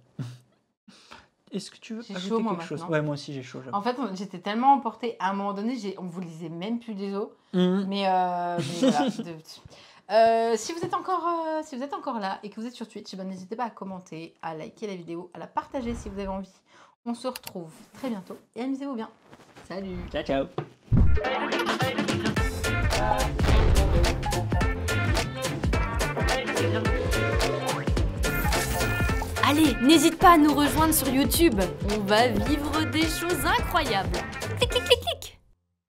Est-ce que tu veux ajouter chaud, quelque chose? Ouais, moi aussi j'ai chaud. En fait, j'étais tellement emportée. À un moment donné, on vous lisait même plus des os. Mais voilà. Si vous êtes encore là et que vous êtes sur Twitch, n'hésitez pas à commenter, à liker la vidéo, à la partager si vous avez envie. On se retrouve très bientôt et amusez-vous bien. Salut. Ciao, ciao. Allez, n'hésite pas à nous rejoindre sur YouTube. On va vivre des choses incroyables.